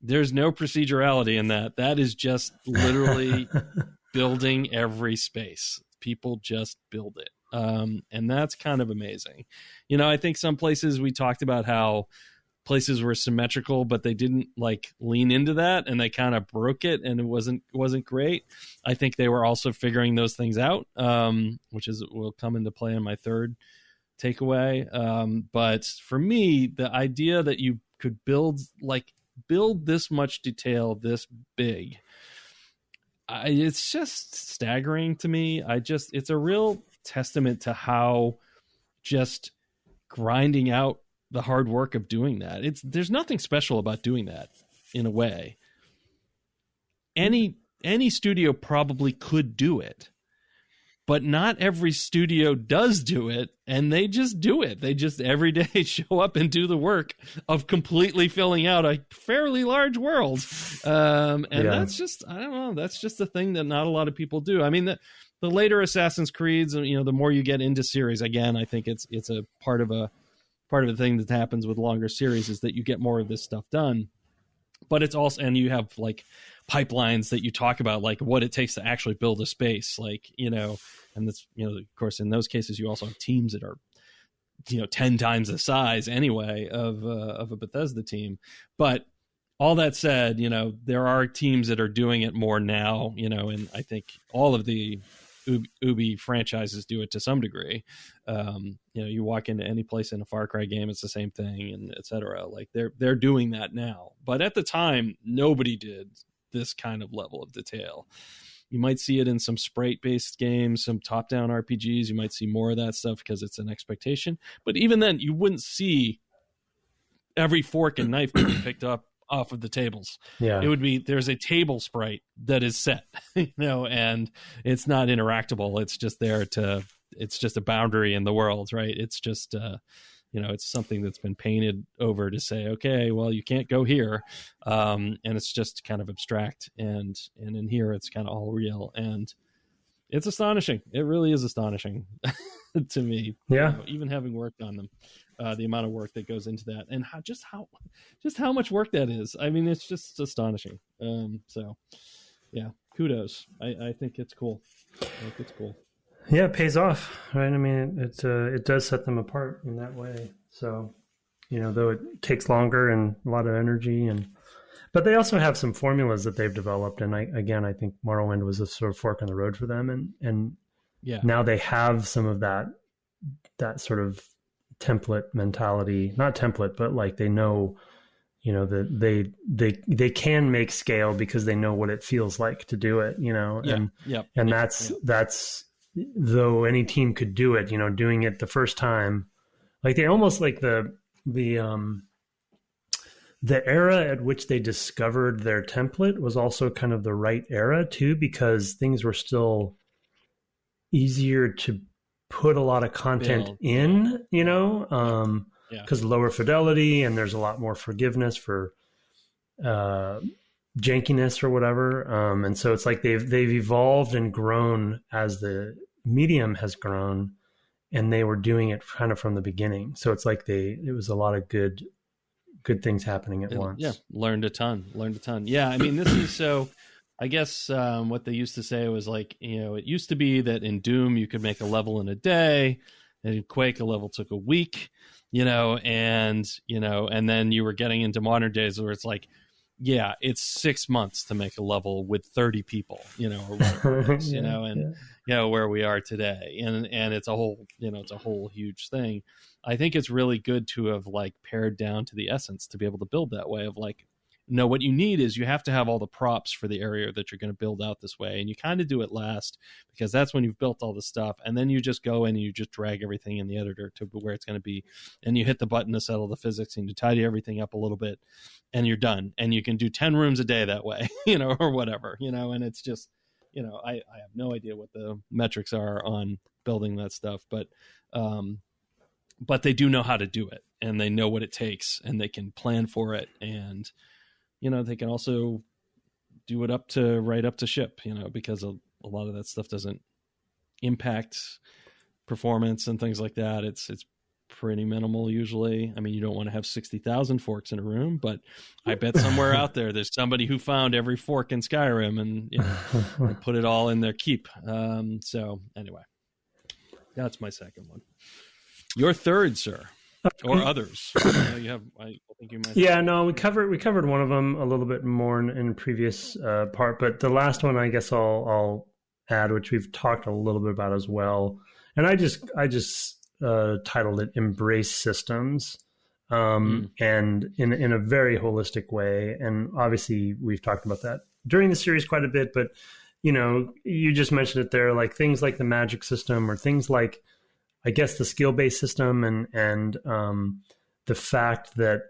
There's no procedurality in that. That is just literally building every space. People just build it. And that's kind of amazing. I think some places, we talked about how places were symmetrical, but they didn't like lean into that, and they kind of broke it, and it wasn't great. I think they were also figuring those things out, which will come into play in my third takeaway. But for me, the idea that you could build this much detail this big, it's just staggering to me. It's a real testament to how just grinding out the hard work of doing that. There's nothing special about doing that in a way. Any studio probably could do it, but not every studio does do it, and they just do it. They just every day show up and do the work of completely filling out a fairly large world. That's just, I don't know, that's just a thing that not a lot of people do. I mean, the later Assassin's Creeds, the more you get into series, again, I think it's a part of the thing that happens with longer series is that you get more of this stuff done. But it's also, and you have like pipelines that you talk about, like what it takes to actually build a space, and that's, of course, in those cases, you also have teams that are, 10 times the size anyway of a Bethesda team. But all that said, there are teams that are doing it more now, and I think all of the Ubi franchises do it to some degree. You walk into any place in a Far Cry game, it's the same thing, and et cetera. Like they're doing that now. But at the time, nobody did this kind of level of detail. You might see it in some sprite-based games, some top-down RPGs. You might see more of that stuff because it's an expectation. But even then, you wouldn't see every fork and knife being picked up off of the tables. Yeah. It would be, there's a table sprite that is set, and it's not interactable. It's just it's just a boundary in the world, right? It's just, it's something that's been painted over to say, okay, well, you can't go here. And it's just kind of abstract. And in here, it's kind of all real. And it's astonishing. It really is astonishing to me. Yeah. Even having worked on them. The amount of work that goes into that, and how much work that is. I mean, it's just astonishing. So yeah, kudos. I think it's cool. Yeah, it pays off, right? I mean, it does set them apart in that way. So, though it takes longer and a lot of energy, but they also have some formulas that they've developed. And I think Morrowind was a sort of fork in the road for them, and now they have some of that sort of template mentality, not template, but like they know, that they can make scale because they know what it feels like to do it, and that's though any team could do it, doing it the first time, like they almost like the era at which they discovered their template was also kind of the right era too, because things were still easier to put a lot of content in, because lower fidelity, and there's a lot more forgiveness for jankiness or whatever. And so it's like they've evolved and grown as the medium has grown, and they were doing it kind of from the beginning. So it's like it was a lot of good things happening at once. Yeah, learned a ton. Yeah, I mean, this is so. I guess what they used to say was like, it used to be that in Doom you could make a level in a day, and in Quake a level took a week, and then you were getting into modern days where it's like, yeah, it's 6 months to make a level with 30 people, or whatever it is, where we are today, and it's a whole huge thing. I think it's really good to have like pared down to the essence to be able to build that way of like, no, what you need is you have to have all the props for the area that you're going to build out this way. And you kind of do it last because that's when you've built all the stuff. And then you just go in and you just drag everything in the editor to where it's going to be. And you hit the button to settle the physics and you tidy everything up a little bit and you're done. And you can do 10 rooms a day that way, or whatever, and it's just, I have no idea what the metrics are on building that stuff, but they do know how to do it and they know what it takes and they can plan for it. And, they can also do it right up to ship, because a lot of that stuff doesn't impact performance and things like that. It's pretty minimal usually. I mean, you don't want to have 60,000 forks in a room, but I bet somewhere out there's somebody who found every fork in Skyrim and, and put it all in their keep. So anyway, that's my second one. Your third, sir. Or others. You have. I think you might. Yeah, no, we covered one of them a little bit more in previous part, but the last one I guess I'll add, which we've talked a little bit about as well, and I just titled it "Embrace Systems," and in a very holistic way. And obviously, we've talked about that during the series quite a bit, but you just mentioned it there, like things like the magic system or things like, I guess, the skill-based system and the fact that,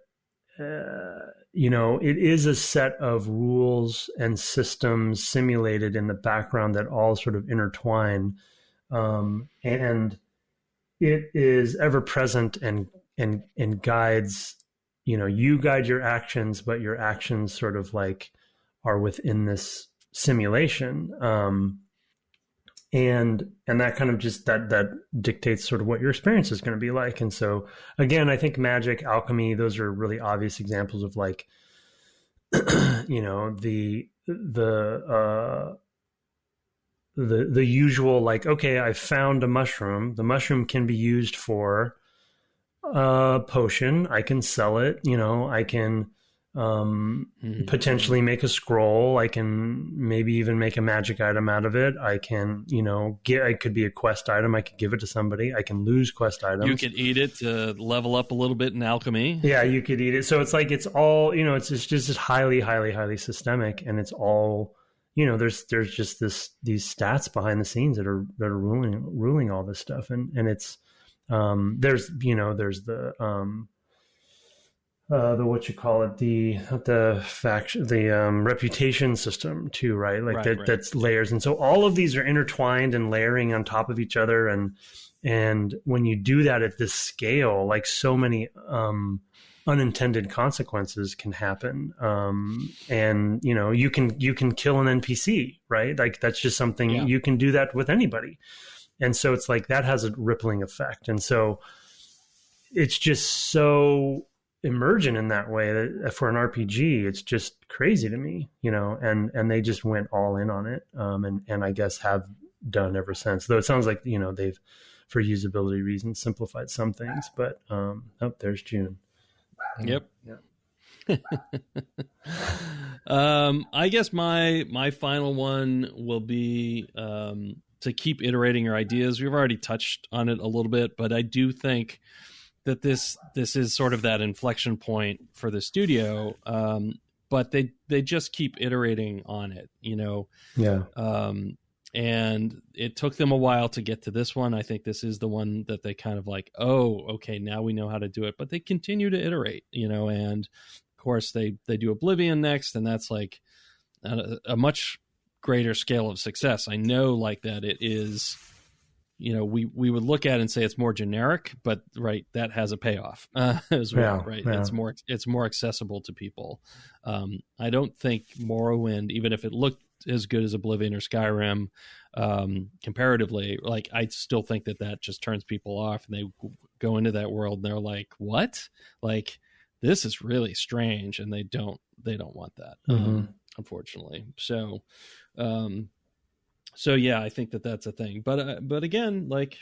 it is a set of rules and systems simulated in the background that all sort of intertwine. And it is ever present and guides, you guide your actions, but your actions sort of like are within this simulation. And that kind of just that dictates sort of what your experience is going to be like. And so again, I think magic, alchemy, those are really obvious examples of like, the usual, like, okay, I found a mushroom. The mushroom can be used for a potion. I can sell it. I can potentially make a scroll. I can maybe even make a magic item out of it. I can, it could be a quest item. I could give it to somebody. I can lose quest items. You could eat it to level up a little bit in alchemy. Yeah, you could eat it. So it's like, it's all, it's just highly, highly, highly systemic. And it's all, there's just these stats behind the scenes that are ruling all this stuff. And it's, there's the what you call it, the reputation system too, right? Like that's layers. And so all of these are intertwined and layering on top of each other. And when you do that at this scale, like so many unintended consequences can happen. And you can kill an NPC, right? Like that's just something you can do that with anybody. And so it's like that has a rippling effect. And so it's just so emergent in that way that for an RPG, it's just crazy to me, and they just went all in on it. And I guess have done ever since, though it sounds like, they've, for usability reasons, simplified some things, but, there's June. Yep. I guess my final one will be, to keep iterating your ideas. We've already touched on it a little bit, but I do think that this is sort of that inflection point for the studio, but they just keep iterating on it, Yeah. And it took them a while to get to this one. I think this is the one that they kind of like, oh, okay, now we know how to do it. But they continue to iterate, and of course they do Oblivion next, and that's like a much greater scale of success. I know like that it is. We would look at it and say it's more generic, but that has a payoff as well, right? Yeah. It's more accessible to people. I don't think Morrowind, even if it looked as good as Oblivion or Skyrim comparatively, like I still think that just turns people off, and they go into that world and they're like, what? Like, this is really strange, and they don't want that, unfortunately. So yeah, I think that's a thing. But again, like,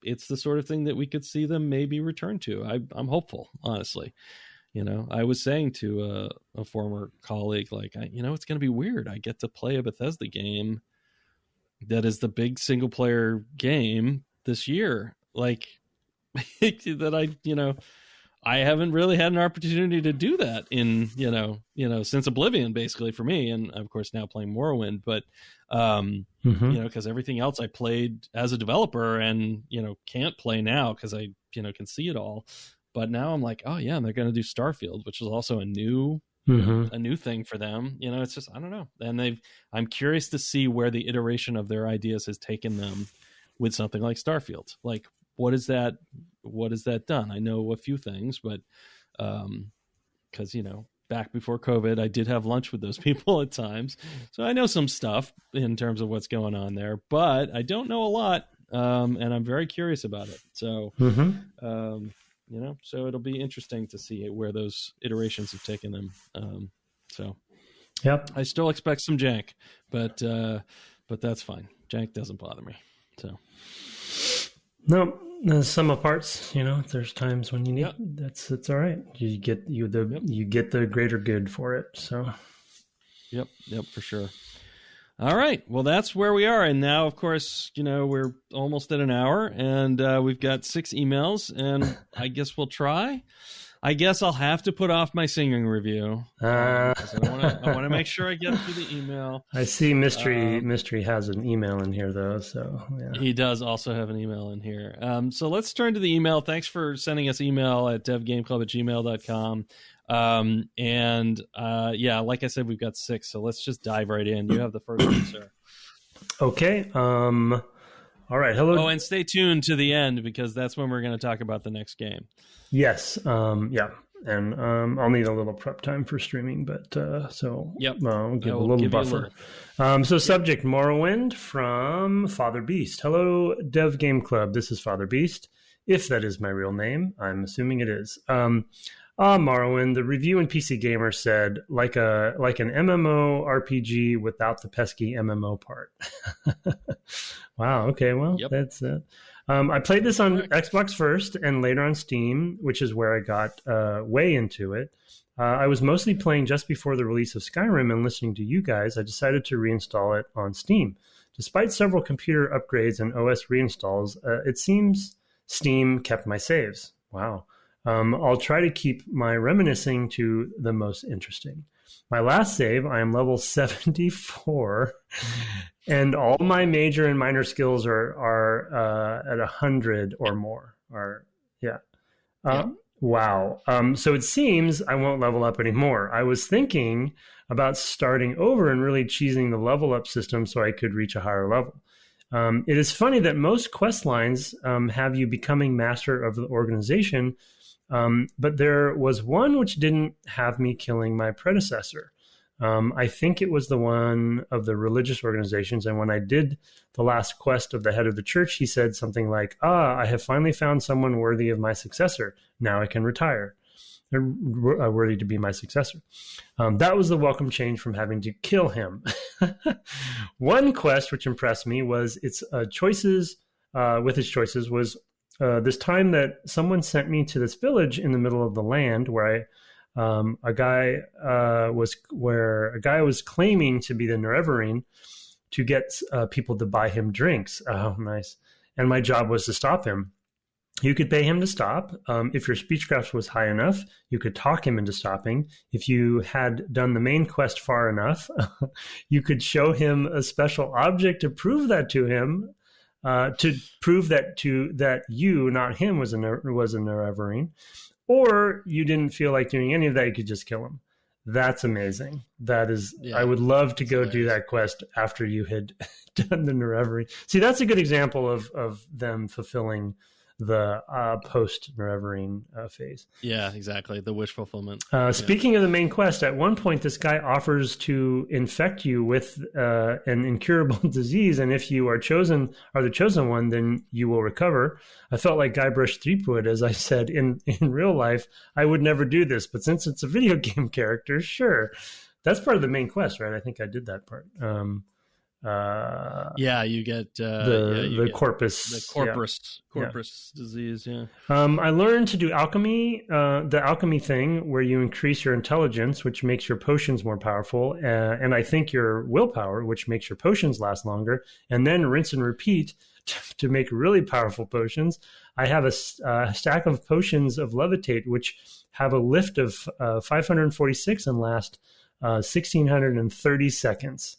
it's the sort of thing that we could see them maybe return to. I'm hopeful, honestly. I was saying to a former colleague, like, it's going to be weird. I get to play a Bethesda game that is the big single player game this year. Like, that I haven't really had an opportunity to do that in, since Oblivion, basically, for me. And of course now playing Morrowind, but, because everything else I played as a developer and, can't play now because I, can see it all. But now I'm like, oh yeah, and they're going to do Starfield, which is also a new thing for them. It's just, I don't know. And I'm curious to see where the iteration of their ideas has taken them with something like Starfield. Like, what is that done? I know a few things, but because back before COVID, I did have lunch with those people at times, so I know some stuff in terms of what's going on there, but I don't know a lot, and I'm very curious about it. So so it'll be interesting to see where those iterations have taken them. Yep, I still expect some jank, but that's fine. Jank doesn't bother me. So no, sum of parts. There's times when you need. It's all right. You get the greater good for it. So, yep, for sure. All right. Well, that's where we are. And now, of course, we're almost at an hour, and we've got 6 emails, and I guess we'll try. I guess I'll have to put off my singing review. I want to make sure I get through the email. I see Mystery has an email in here, though. So yeah. He does also have an email in here. So let's turn to the email. Thanks for sending us email at devgameclub@gmail.com. Like I said, we've got 6, so let's just dive right in. You have the first one, sir. Okay. All right. Hello. Oh, and stay tuned to the end, because that's when we're going to talk about the next game. Yes. Yeah. And I'll need a little prep time for streaming, but I'll give a little buffer. So subject, Morrowind from Father Beast. Hello, Dev Game Club. This is Father Beast, if that is my real name. I'm assuming it is. Morrowind, the review in PC Gamer said, like an MMO RPG without the pesky MMO part. Wow. Okay. Well, that's it. I played this on Xbox first and later on Steam, which is where I got way into it. I was mostly playing just before the release of Skyrim, and listening to you guys, I decided to reinstall it on Steam. Despite several computer upgrades and OS reinstalls, it seems Steam kept my saves. Wow. I'll try to keep my reminiscing to the most interesting. My last save, I am level 74, and all my major and minor skills are at 100 or more. Wow. So it seems I won't level up anymore. I was thinking about starting over and really cheesing the level up system so I could reach a higher level. It is funny that most quest lines have you becoming master of the organization, but there was one which didn't have me killing my predecessor. I think it was the one of the religious organizations. And when I did the last quest of the head of the church, he said something like, I have finally found someone worthy of my successor. Now I can retire. They're worthy to be my successor. That was the welcome change from having to kill him. One quest which impressed me was its choices was this time that someone sent me to this village in the middle of the land where a guy was claiming to be the Nerevarine to get people to buy him drinks. Oh, nice. And my job was to stop him. You could pay him to stop. If your speechcraft was high enough, you could talk him into stopping. If you had done the main quest far enough, you could show him a special object to prove that to him, to prove that you, not him, was a Nerevarine. Or you didn't feel like doing any of that, you could just kill him. That's amazing. That is, I would love to go do that quest after you had done the Nerevarine. See, that's a good example of them fulfilling the post-Nerevarine phase. Yeah, exactly. The wish fulfillment. Speaking of the main quest, at one point, this guy offers to infect you with an incurable disease, and if you are the chosen one, then you will recover. I felt like Guybrush Threepwood, as I said, in real life, I would never do this, but since it's a video game character, sure. That's part of the main quest, right? I think I did that part. You get the corpus disease. Yeah. I learned to do alchemy, the alchemy thing where you increase your intelligence, which makes your potions more powerful, and I think your willpower, which makes your potions last longer, and then rinse and repeat to make really powerful potions. I have a stack of potions of levitate, which have a lift of 546 and last 1630 seconds.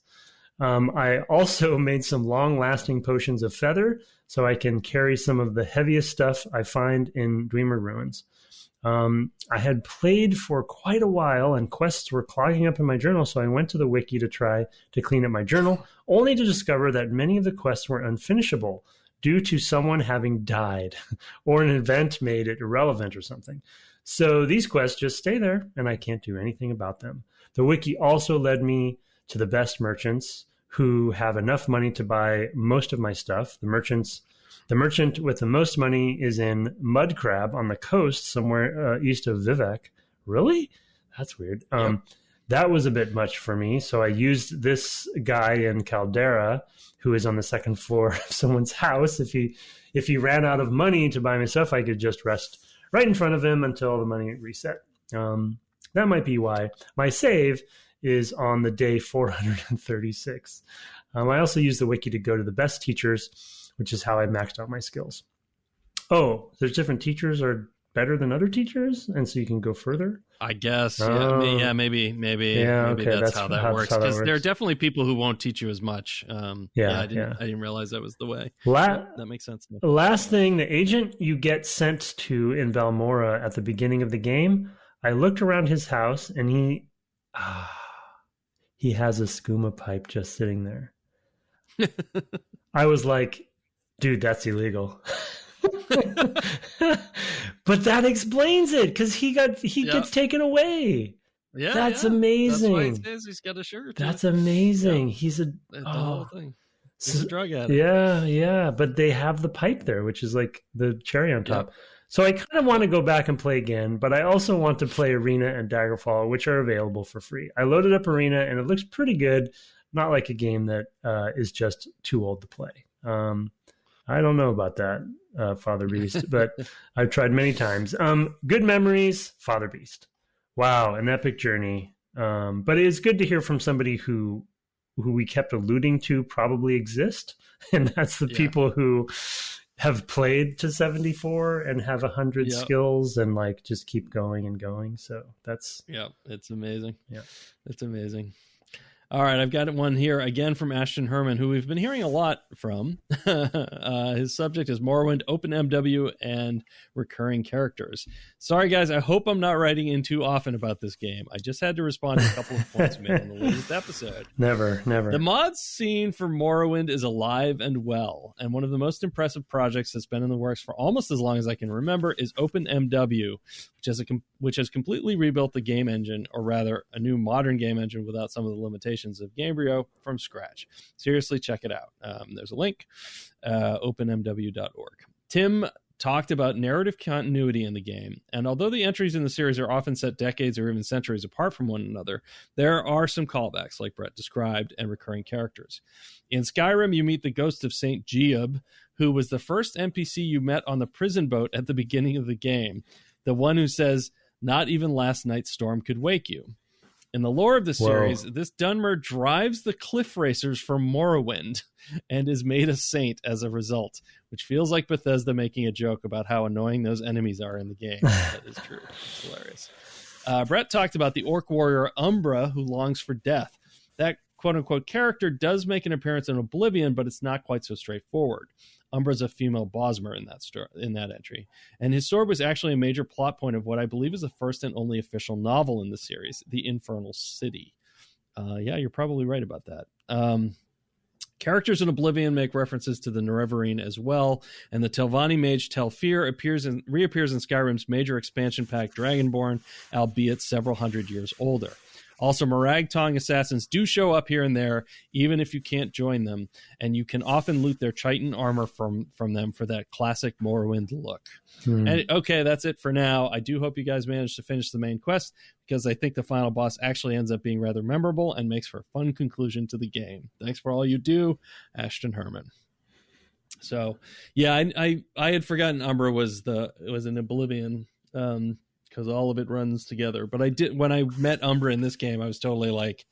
I also made some long-lasting potions of feather, so I can carry some of the heaviest stuff I find in Dreamer Ruins. I had played for quite a while, and quests were clogging up in my journal, so I went to the wiki to try to clean up my journal, only to discover that many of the quests were unfinishable due to someone having died, or an event made it irrelevant or something. So these quests just stay there, and I can't do anything about them. The wiki also led me to the best merchants who have enough money to buy most of my stuff. The merchant with the most money is in Mudcrab on the coast somewhere east of Vivek. Really? That's weird. That was a bit much for me. So I used this guy in Caldera who is on the second floor of someone's house. If he ran out of money to buy me stuff, I could just rest right in front of him until the money reset. That might be why. My save is on the day 436. I also use the wiki to go to the best teachers, which is how I maxed out my skills. Oh, there's different teachers are better than other teachers, and so you can go further? I guess. Maybe that's how that works. Because there are definitely people who won't teach you as much. I didn't realize that was the way. That makes sense. Last thing, the agent you get sent to in Valmora at the beginning of the game, I looked around his house, and he has a skooma pipe just sitting there. I was like, dude, that's illegal. But that explains it, because he gets taken away. Yeah, that's amazing. That's why he says he's got a shirt. That's amazing. Yeah. He's the whole thing. He's a drug addict. Yeah. But they have the pipe there, which is like the cherry on top. Yeah. So I kind of want to go back and play again, but I also want to play Arena and Daggerfall, which are available for free. I loaded up Arena, and it looks pretty good. Not like a game that is just too old to play. I don't know about that, Father Beast, but I've tried many times. Good memories, Father Beast. Wow, an epic journey. But it is good to hear from somebody who we kept alluding to probably exist, and that's the people who have played to 74 and have 100 skills and like just keep going and going. So that's it's amazing. It's amazing. All right, I've got one here again from Ashton Herman, who we've been hearing a lot from. His subject is Morrowind, OpenMW, and recurring characters. Sorry, guys, I hope I'm not writing in too often about this game. I just had to respond to a couple of points made in the latest episode. Never. The mods scene for Morrowind is alive and well, and one of the most impressive projects that's been in the works for almost as long as I can remember is OpenMW, which has completely rebuilt the game engine, or rather, a new modern game engine without some of the limitations of Gamebryo from scratch. Seriously, check it out. There's a link, openmw.org. Tim talked about narrative continuity in the game, and although the entries in the series are often set decades or even centuries apart from one another, there are some callbacks, like Brett described, and recurring characters. In Skyrim, you meet the ghost of Saint Geob, who was the first NPC you met on the prison boat at the beginning of the game, the one who says, "Not even last night's storm could wake you." In the lore of the series, this Dunmer drives the cliff racers from Morrowind and is made a saint as a result, which feels like Bethesda making a joke about how annoying those enemies are in the game. That is true. It's hilarious. Brett talked about the orc warrior Umbra, who longs for death. That quote-unquote character does make an appearance in Oblivion, but it's not quite so straightforward. Umbra's a female Bosmer in that entry. And his sword was actually a major plot point of what I believe is the first and only official novel in the series, The Infernal City. You're probably right about that. Characters in Oblivion make references to the Nerevarine as well, and the Telvanni mage Telfir reappears in Skyrim's major expansion pack Dragonborn, albeit several hundred years older. Also, Morag-Tong assassins do show up here and there, even if you can't join them, and you can often loot their chitin armor from them for that classic Morrowind look. And okay, that's it for now. I do hope you guys managed to finish the main quest, because I think the final boss actually ends up being rather memorable and makes for a fun conclusion to the game. Thanks for all you do, Ashton Herman. So, yeah, I had forgotten Umbra was an Oblivion, because all of it runs together. But when I met Umbra in this game, I was totally like,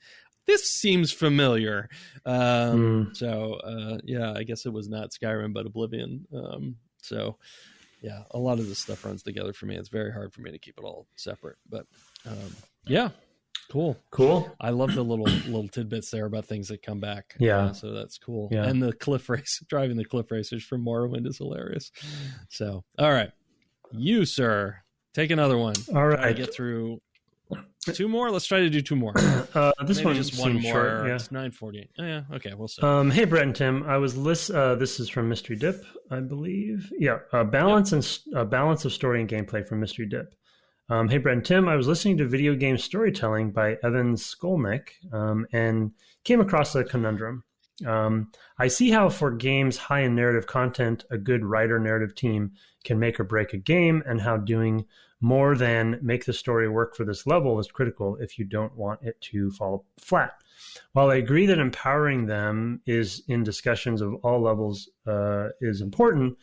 this seems familiar. So, yeah, I guess it was not Skyrim, but Oblivion. So, yeah, a lot of this stuff runs together for me. It's very hard for me to keep it all separate. But, yeah, cool. I love the little tidbits there about things that come back. Yeah. So that's cool. Yeah. And the cliff race, driving the cliff racers from Morrowind is hilarious. So, all right. You, sir. Take another one. All right. I get through 2 more. Let's try to do 2 more. This one just one more. Short, yeah. It's 9:40. Oh, yeah. Okay. We'll see. Hey, Brett and Tim. I was this is from Mystery Dip, I believe. Yeah. Balance of story and gameplay from Mystery Dip. Hey, Brett and Tim. I was listening to Video Game Storytelling by Evan Skolnick and came across a conundrum. I see how for games high in narrative content, a good writer narrative team can make or break a game, and how doing more than make the story work for this level is critical if you don't want it to fall flat. While I agree that empowering them is in discussions of all levels is important,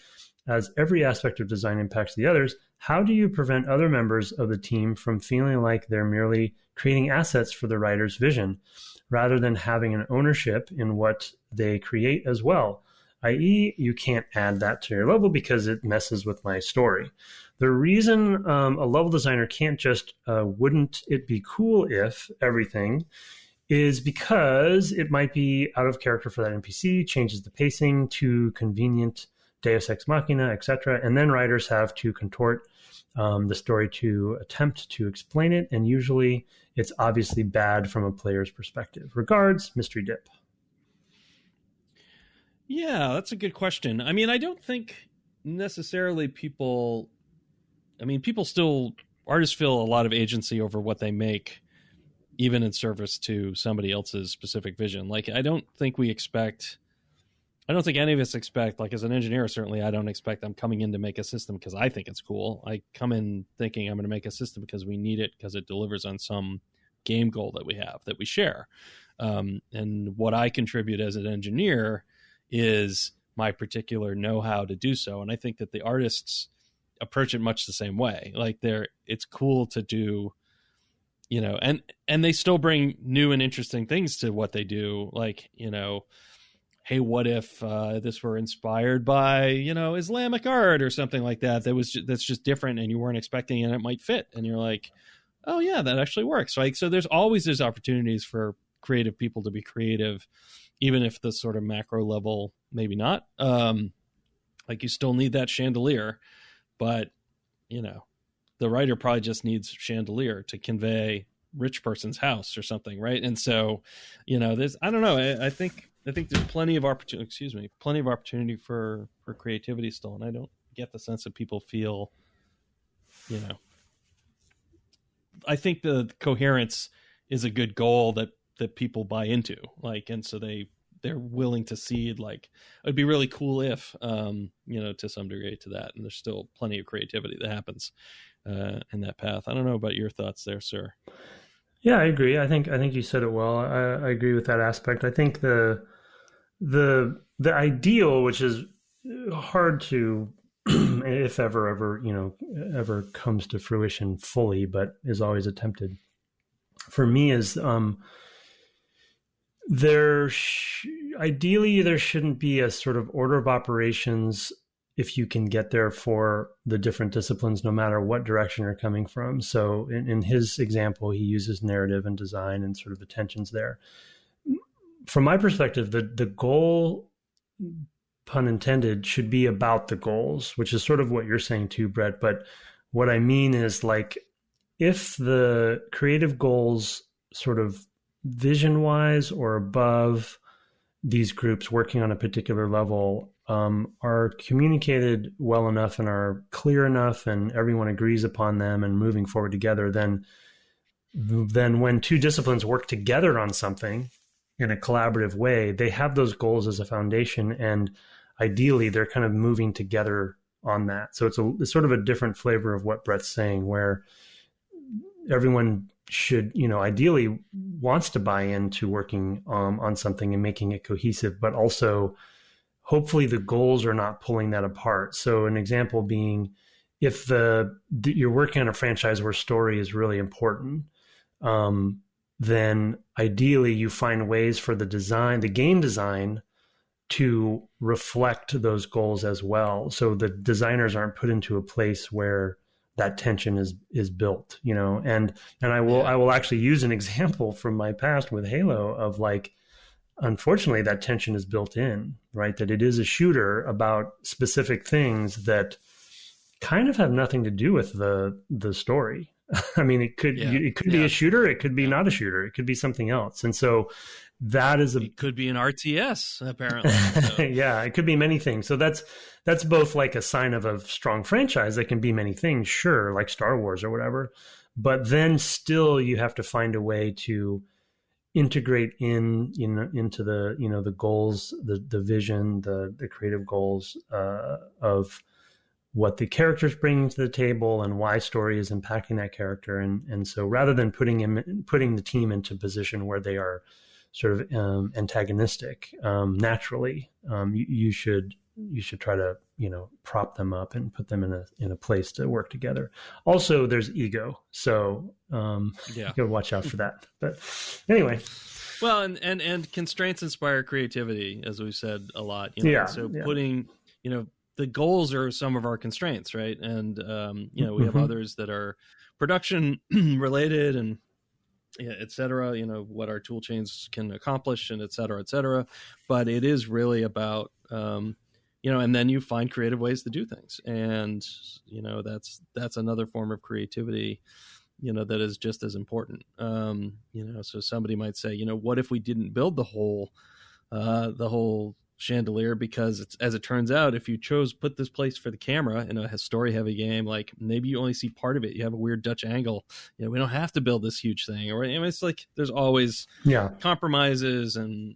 as every aspect of design impacts the others, how do you prevent other members of the team from feeling like they're merely creating assets for the writer's vision, rather than having an ownership in what they create as well? I.e., you can't add that to your level because it messes with my story. The reason a level designer can't just wouldn't it be cool if everything is because it might be out of character for that NPC, changes the pacing, too convenient, Deus Ex Machina, etc. And then writers have to contort the story to attempt to explain it, and usually it's obviously bad from a player's perspective. Regards, Mystery Dip. Yeah, that's a good question. I mean, I don't think necessarily artists feel a lot of agency over what they make, even in service to somebody else's specific vision. Like, I don't think any of us expect, like, as an engineer, certainly I don't expect I'm coming in to make a system because I think it's cool. I come in thinking I'm going to make a system because we need it, because it delivers on some game goal that we have, that we share. And what I contribute as an engineer is my particular know-how to do so. And I think that the artists approach it much the same way. Like, it's cool to do, and they still bring new and interesting things to what they do. Like, hey, what if this were inspired by, Islamic art or something like that? That's just different, and you weren't expecting, and it might fit. And you're like, oh yeah, that actually works. Right. So there's opportunities for creative people to be creative, even if the sort of macro level, maybe not. Like, you still need that chandelier, but the writer probably just needs chandelier to convey rich person's house or something. Right. And so, there's, I don't know. I think there's plenty of opportunity for creativity still. And I don't get the sense that people feel, I think the coherence is a good goal that people buy into, like, and so they're willing to cede, like, it'd be really cool if, to some degree to that. And there's still plenty of creativity that happens in that path. I don't know about your thoughts there, sir. Yeah, I agree. I think you said it well. I agree with that aspect. I think the ideal, which is hard to, if ever comes to fruition fully, but is always attempted, for me, is ideally there shouldn't be a sort of order of operations if you can get there for the different disciplines, no matter what direction you're coming from. So in his example, he uses narrative and design and sort of the tensions there. From my perspective, the goal, pun intended, should be about the goals, which is sort of what you're saying too, Brett. But what I mean is, like, if the creative goals sort of vision-wise or above these groups working on a particular level are communicated well enough and are clear enough, and everyone agrees upon them and moving forward together, then when two disciplines work together on something in a collaborative way, they have those goals as a foundation, and ideally they're kind of moving together on that. So it's sort of a different flavor of what Brett's saying, where everyone should, ideally wants to buy into working on something and making it cohesive, but also hopefully the goals are not pulling that apart. So an example being, if you're working on a franchise where story is really important, then ideally you find ways for the game design to reflect those goals as well. So the designers aren't put into a place where that tension is built, and I will actually use an example from my past with Halo of like, unfortunately that tension is built in, right? That it is a shooter about specific things that kind of have nothing to do with the story. I mean, it could be a shooter, it could be not a shooter, it could be something else. And so that is it could be an RTS, apparently. So. Yeah, it could be many things. So that's both like a sign of a strong franchise that can be many things, sure, like Star Wars or whatever. But then still you have to find a way to integrate into the, the goals, the vision, the creative goals of what the characters bring to the table and why story is impacting that character. And so rather than putting the team into a position where they are sort of antagonistic naturally, you should try to prop them up and put them in a place to work together. Also, there's ego, so you gotta watch out for that. But anyway, well, and constraints inspire creativity, as we've said a lot. Putting the goals are some of our constraints, right? And we have others that are production related and et cetera, what our tool chains can accomplish and et cetera. But it is really about, and then you find creative ways to do things. And, that's another form of creativity, that is just as important. So somebody might say, what if we didn't build the whole chandelier, because as it turns out, if you put this place for the camera in a story heavy game, like maybe you only see part of it, you have a weird Dutch angle, we don't have to build this huge thing, or it's like there's always compromises and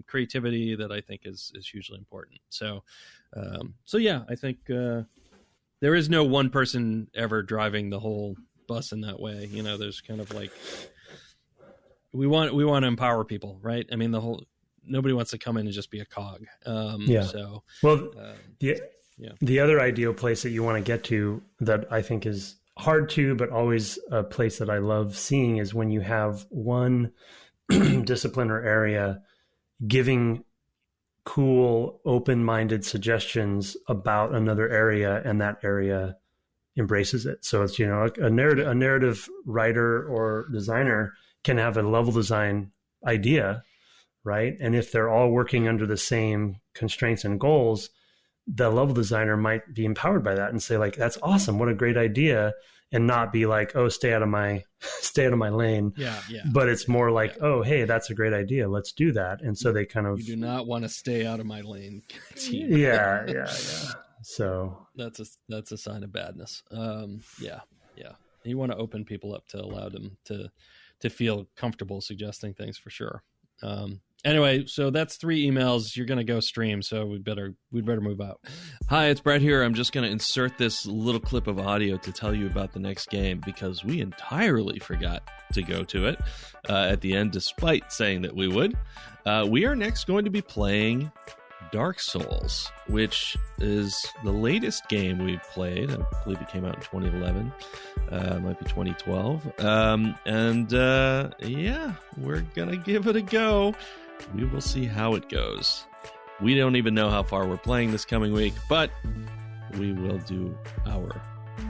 creativity that I think is hugely important. So I think there is no one person ever driving the whole bus in that way. There's kind of like we want to empower people, right? I mean, nobody wants to come in and just be a cog. So, the other ideal place that you want to get to that I think is hard to, but always a place that I love seeing, is when you have one discipline or area giving cool, open-minded suggestions about another area, and that area embraces it. So it's, a narrative writer or designer can have a level design idea, right? And if they're all working under the same constraints and goals, the level designer might be empowered by that and say like, that's awesome, what a great idea, and not be like, oh, stay out of my lane. Yeah. But it's more like, oh, hey, that's a great idea, let's do that. And so they kind of, you do not want to stay out of my lane team. Yeah. So that's a sign of badness. You want to open people up to allow them to feel comfortable suggesting things, for sure. Anyway, so that's 3 emails. You're going to go stream, so we'd better move out. Hi, it's Brett here. I'm just going to insert this little clip of audio to tell you about the next game, because we entirely forgot to go to it at the end, despite saying that we would. We are next going to be playing Dark Souls, which is the latest game we've played. I believe it came out in 2011. Might be 2012. We're gonna give it a go. We will see how it goes. We don't even know how far we're playing this coming week, but we will do our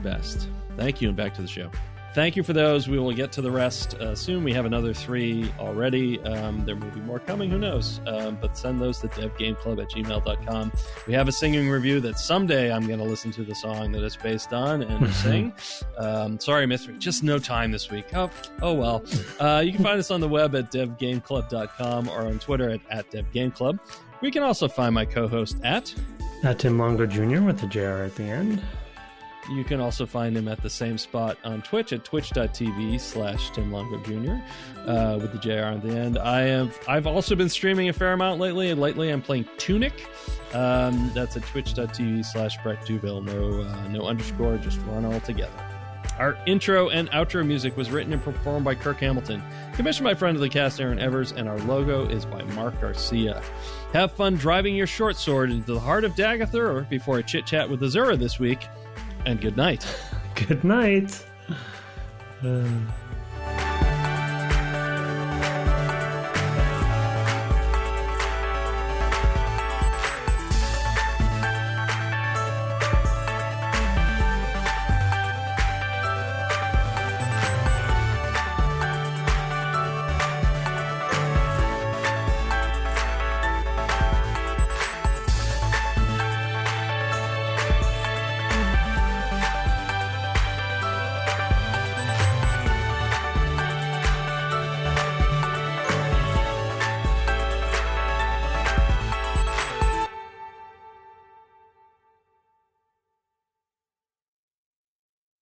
best. Thank you, and back to the show. thank you for those. We will get to the rest soon. We have another 3 already. There may be more coming, who knows? But send those to devgameclub@gmail.com. We have a singing review that someday I'm going to listen to the song that it's based on and sing. Sorry, Mystery, just no time this week. Oh well. You can find us on the web at devgameclub.com or on Twitter at devgameclub. We can also find my co-host at Tim Longo Jr. with the JR at the end. You can also find him at the same spot on Twitch at twitch.tv/Tim Longo Jr. With the JR at the end. I've also been streaming a fair amount lately, and lately I'm playing Tunic. That's at twitch.tv/Brett Duville. No underscore, just run all together. Our intro and outro music was written and performed by Kirk Hamilton, commissioned by friend of the cast Aaron Evers, and our logo is by Mark Garcia. Have fun driving your short sword into the heart of Dagathur before a chit-chat with Azura this week, and good night. Good night.